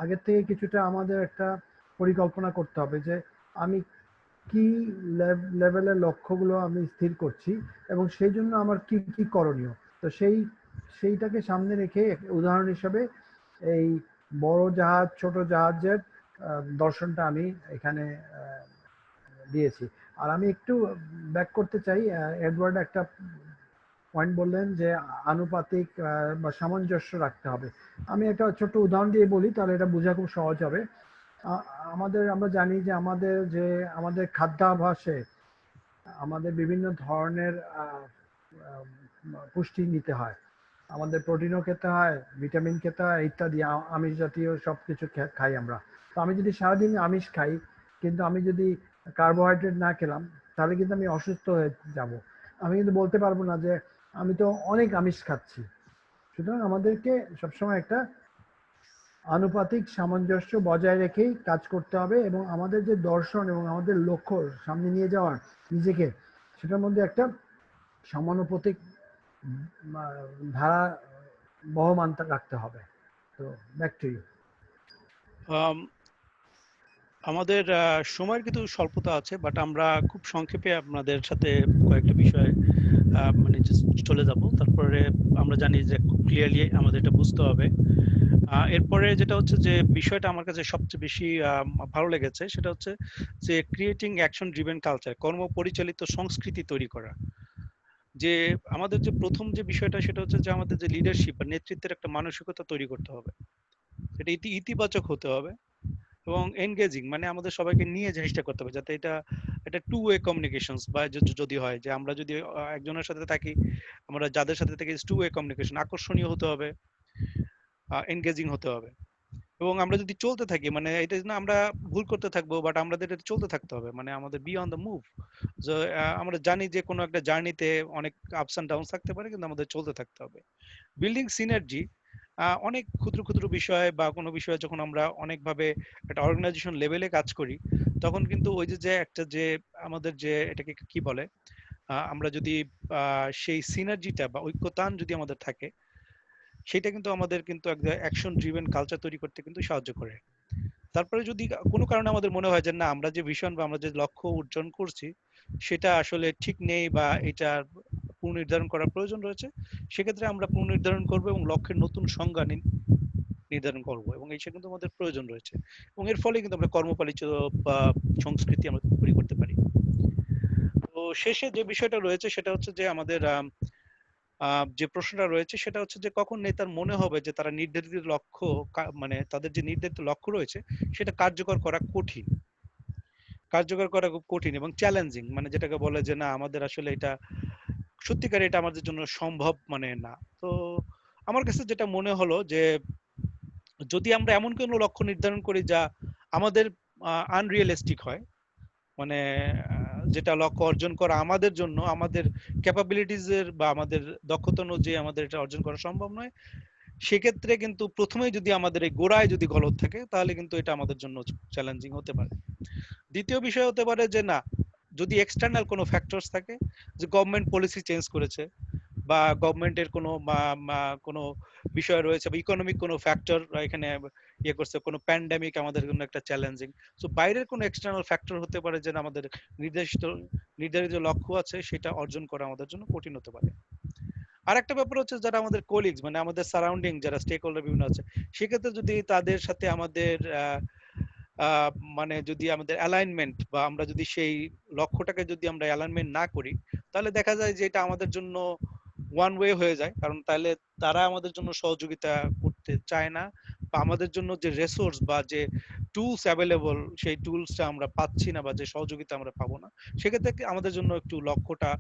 Speaker 3: আগের থেকে কিছুটা আমাদের একটা পরিকল্পনা করতে হবে যে আমি কি লেভেলের লক্ষ্যগুলো আমি স্থির করছি এবং সেই জন্য আমার কি কি করণীয়। তো সেইটাকে সামনে রেখে উদাহরণ হিসেবে এই বড় জাহাজ ছোট জাহাজের দর্শনটা আমি এখানে দিয়েছি। আর আমি একটু ব্যাক করতে চাই, এডওয়ার্ড একটা পয়েন্ট বললেন যে আনুপাতিক বা সামঞ্জস্য রাখতে হবে। আমি একটা ছোট্ট উদাহরণ দিয়ে বলি, তাহলে এটা বোঝা খুব সহজ হবে। আমরা জানি যে আমাদের খাদ্যাভ্যাসে আমাদের বিভিন্ন ধরনের পুষ্টি নিতে হয়, আমাদের প্রোটিনও খেতে হয়, ভিটামিন খেতে হয় ইত্যাদি, আমিষ জাতীয় সবকিছু খাই আমরা। তো আমি যদি সারাদিন আমিষ খাই কিন্তু আমি যদি কার্বোহাইড্রেট না খেলাম তাহলে কিন্তু আমি অসুস্থ হয়ে যাব। আমি কিন্তু বলতে পারবো না যে আমি তো অনেক আমিষ খাচ্ছি। সুতরাং আমাদেরকে সবসময় একটা আনুপাতিক সামঞ্জস্য বজায় রেখেই কাজ করতে হবে, এবং আমাদের যে দর্শন এবং আমাদের লক্ষ্য সামনে নিয়ে যাওয়ার নিজেকে, সেটার মধ্যে একটা সমানুপাতিক ধারা বহমান রাখতে হবে। তো ব্যাক টু ইউ।
Speaker 2: আমাদের সময়ের কিন্তু স্বল্পতা আছে, বাট আমরা খুব সংক্ষেপে আপনাদের সাথে কয়েকটা বিষয় মানে চলে যাব। তারপরে আমরা জানি যে খুব ক্লিয়ারলি আমাদের এটা বুঝতে হবে। এরপরে যেটা হচ্ছে যে বিষয়টা আমার কাছে সবচেয়ে বেশি ভালো লেগেছে, সেটা হচ্ছে যে ক্রিয়েটিং অ্যাকশন ড্রিভেন কালচার, কর্ম পরিচালিত সংস্কৃতি তৈরি করা। যে আমাদের যে প্রথম যে বিষয়টা সেটা হচ্ছে যে আমাদের যে লিডারশিপ বা নেতৃত্বের একটা মানসিকতা তৈরি করতে হবে, এটা ইতিবাচক হতে হবে এবং এনগেজিং, মানে আমাদের সবাইকে নিয়ে জিনিসটা করতে হবে, যাতে এটা টু ওয়ে কমিউনিকেশনস বা যদি হয় যে আমরা যদি একজনের সাথে থাকি, আমরা যাদের সাথে থাকি টু ওয়ে কমিউনিকেশন, আকর্ষণীয় হতে হবে, এনগেজিং হতে হবে। এবং আমরা যদি চলতে থাকি, মানে এটা না আমরা ভুল করতে থাকবো, বাট আমাদের এটা চলতে থাকতে হবে, মানে আমাদের বি অন দ্য মুভ। যে আমরা জানি যে কোনো একটা জার্নিতে অনেক আপস এন্ড ডাউন থাকতে পারে, কিন্তু আমাদের চলতে থাকতে হবে। বিল্ডিং সিনার্জি, অনেক ক্ষুদ্র ক্ষুদ্র বিষয় বা কোনো বিষয়ে যখন আমরা অনেকভাবে একটা অর্গানাইজেশন লেভেলে কাজ করি, তখন কিন্তু ওই যে একটা যে আমাদের যে এটাকে কি বলে, আমরা যদি সেই সিনার্জিটা বা ঐক্যতান যদি আমাদের থাকে, সেটা কিন্তু আমাদের কিন্তু একটা অ্যাকশন ড্রিভেন কালচার তৈরি করতে কিন্তু সাহায্য করে। তারপরে যদি কোনো কারণে আমাদের মনে হয় যে না, আমরা যে ভিশন বা আমরা যে লক্ষ্য অর্জন করছি সেটা আসলে ঠিক নেই বা এটা পুনর্নির্ধারণ করার প্রয়োজন রয়েছে, সেক্ষেত্রে আমরা পুনর্নির্ধারণ করবো এবং লক্ষ্যের নতুন সংজ্ঞা নির্ধারণ করবো, এবং এই কিন্তু আমাদের প্রয়োজন রয়েছে, এবং এর ফলে কিন্তু আমরা কর্মপালিত বা সংস্কৃতি আমরা তৈরি করতে পারি। শেষে যে বিষয়টা রয়েছে সেটা হচ্ছে যে আমাদের যে প্রশ্নটা রয়েছে সেটা হচ্ছে যে কখন নেতার মনে হবে যে তারা নির্ধারিত লক্ষ্য মানে তাদের যে নির্ধারিত লক্ষ্য রয়েছে সেটা কার্যকর করা কঠিন, কার্যকর করা খুব কঠিন এবং চ্যালেঞ্জিং, মানে যেটাকে বলে যে না আমাদের আসলে এটা সত্যিকার এটা আমাদের জন্য সম্ভব মানে না। তো আমার কাছে যেটা মনে হলো যে যদি আমরা এমন কোনো লক্ষ্য নির্ধারণ করি যা আমাদের আনরিয়েলিস্টিক হয়, মানে যেটা লক্ষ্য অর্জন করা আমাদের জন্য আমাদের ক্যাপাবিলিটিজের বা আমাদের দক্ষতা অনুযায়ী আমাদের এটা অর্জন করা সম্ভব নয়, সেক্ষেত্রে কিন্তু প্রথমেই যদি আমাদের এই গোড়ায় যদি গলদ থাকে তাহলে কিন্তু এটা আমাদের জন্য চ্যালেঞ্জিং হতে পারে। দ্বিতীয় বিষয় হতে পারে যে না, যদি এক্সটার্নাল কোনো ফ্যাক্টরস থাকে, যে গভর্নমেন্ট পলিসি চেঞ্জ করেছে বা গভর্নমেন্টের কোনো বিষয় রয়েছে বা ইকোনমিক কোনো ফ্যাক্টর এখানে ইয়ে করছে, কোনো প্যান্ডেমিক আমাদের জন্য একটা চ্যালেঞ্জিং। সো বাইরের কোনো এক্সটার্নাল ফ্যাক্টর হতে পারে যে আমাদের নির্ধারিত লক্ষ্য আছে সেটা অর্জন করা আমাদের জন্য কঠিন হতে পারে। আর একটা ব্যাপার হচ্ছে যারা আমাদের কোলিগস মানে আমাদের সারাউন্ডিং যারা স্টেক হোল্ডার বিভিন্ন আছে, সেক্ষেত্রে যদি তাদের সাথে আমাদের মানে যদি আমাদের অ্যালাইনমেন্ট বা আমরা যদি সেই লক্ষ্যটাকে যদি আমরা অ্যালাইনমেন্ট না করি তাহলে দেখা যায় যে এটা আমাদের জন্য ওয়ান ওয়ে হয়ে যায়, কারণ তাহলে তারা আমাদের জন্য সহযোগিতা করতে চায় না বা আমাদের জন্য যে রিসোর্স বা যে টুলস অ্যাভেলেবল সেই টুলসটা আমরা পাচ্ছি না বা যে সহযোগিতা আমরা পাবো না, সেক্ষেত্রে আমাদের জন্য একটু লক্ষ্যটা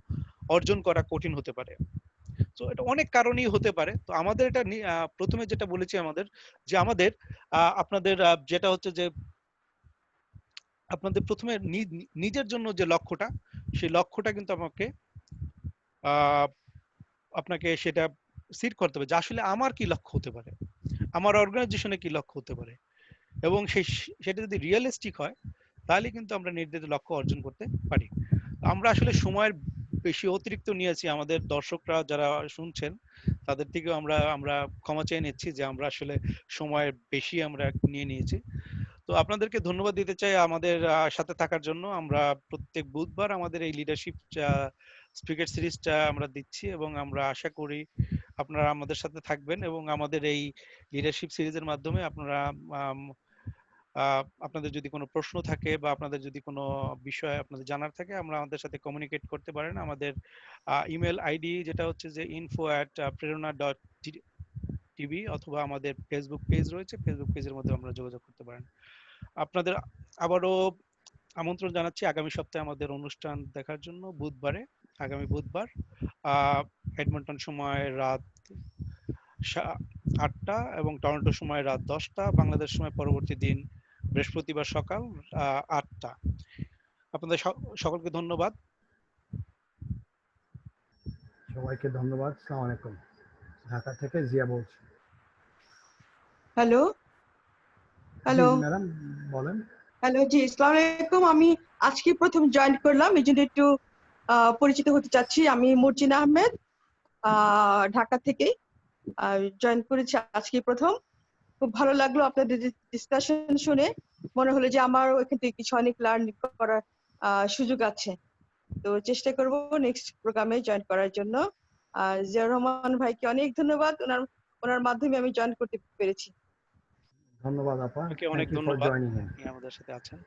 Speaker 2: অর্জন করা কঠিন হতে পারে। তো এটা অনেক কারণেই হতে পারে। তো আমাদের এটা প্রথমে যেটা বলেছি আমাদের যে আমাদের আপনাদের যেটা হচ্ছে যে আপনাদের প্রথমে নিজের জন্য যে লক্ষ্যটা সেই লক্ষ্যটা কিন্তু আপনাকে সেটা সিট করতে হবে যে আসলে আমার কি লক্ষ্য হতে পারে, আমার অর্গানাইজেশনে কি লক্ষ্য হতে পারে, এবং সেটা যদি রিয়েলিস্টিক হয় তাহলে কিন্তু আমরা নির্ধারিত লক্ষ্য অর্জন করতে পারি। আমরা আসলে সময়ের বেশি অতিরিক্ত নিয়েছি, আমাদের দর্শকরা যারা শুনছেন তাদের থেকেও আমরা ক্ষমা চেয়ে নিচ্ছি যে আমরা আসলে সময়ের বেশি আমরা নিয়ে নিয়েছি। তো আপনাদেরকে ধন্যবাদ দিতে চাই আমাদের সাথে থাকার জন্য। আমরা প্রত্যেক বুধবার আমাদের এই লিডারশিপ স্পিকার সিরিজটা আমরা দিচ্ছি এবং আমরা আশা করি আপনারা আমাদের সাথে থাকবেন এবং আমাদের এই লিডারশিপ সিরিজের মাধ্যমে আপনারা আপনাদের যদি কোনো প্রশ্ন থাকে বা আপনাদের যদি কোনো বিষয় আপনাদের জানার থাকে আমরা আমাদের সাথে কমিউনিকেট করতে পারেন। আমাদের ইমেল আইডি যেটা হচ্ছে যে info@prerona.tv অথবা আমাদের ফেসবুক পেজ রয়েছে, ফেসবুক পেজের মধ্যে আমরা যোগাযোগ করতে পারেন। আপনাদের আবারও আমন্ত্রণ জানাচ্ছি আগামী সপ্তাহে আমাদের অনুষ্ঠান দেখার জন্য আগামী বুধবার এডমন্টন সময় রাত 8টা এবং টরন্টো সময় রাত 10টা, বাংলাদেশ সময় পরবর্তী দিন বৃহস্পতিবার সকাল 8টা। আপনাদের সকলকে ধন্যবাদ।
Speaker 1: সবাইকে ধন্যবাদ। আসসালামু আলাইকুম। ঢাকা থেকে জিয়া বলছি।
Speaker 4: হ্যালো হ্যালো
Speaker 1: ম্যাডাম বলেন।
Speaker 4: হ্যালো, জি আসসালামু আলাইকুম। আমি আজকে প্রথম জয়েন করলাম, এই জন্য একটু পরিচিত হতে চাচ্ছি। আমি মর্জিনা আহমেদ, ঢাকা থেকে জয়েন করেছি আজকে প্রথম। খুব ভালো লাগলো আপনাদের ডিসকাশন শুনে, মনে হলো যে আমারও এখান থেকে কিছু অনেক লার্ন করার সুযোগ আছে। তো চেষ্টা করব নেক্সট প্রোগ্রামে জয়েন করার জন্য। জিয়াউর রহমান ভাইকে অনেক ধন্যবাদ, ওনার মাধ্যমে আমি জয়েন করতে পেরেছি।
Speaker 1: ধন্যবাদ আপা,
Speaker 2: অনেক
Speaker 1: থ্যাংক ইউ ফর
Speaker 2: ধন্যবাদ
Speaker 1: জয়নিং।
Speaker 2: আপনি আমাদের সাথে আছেন।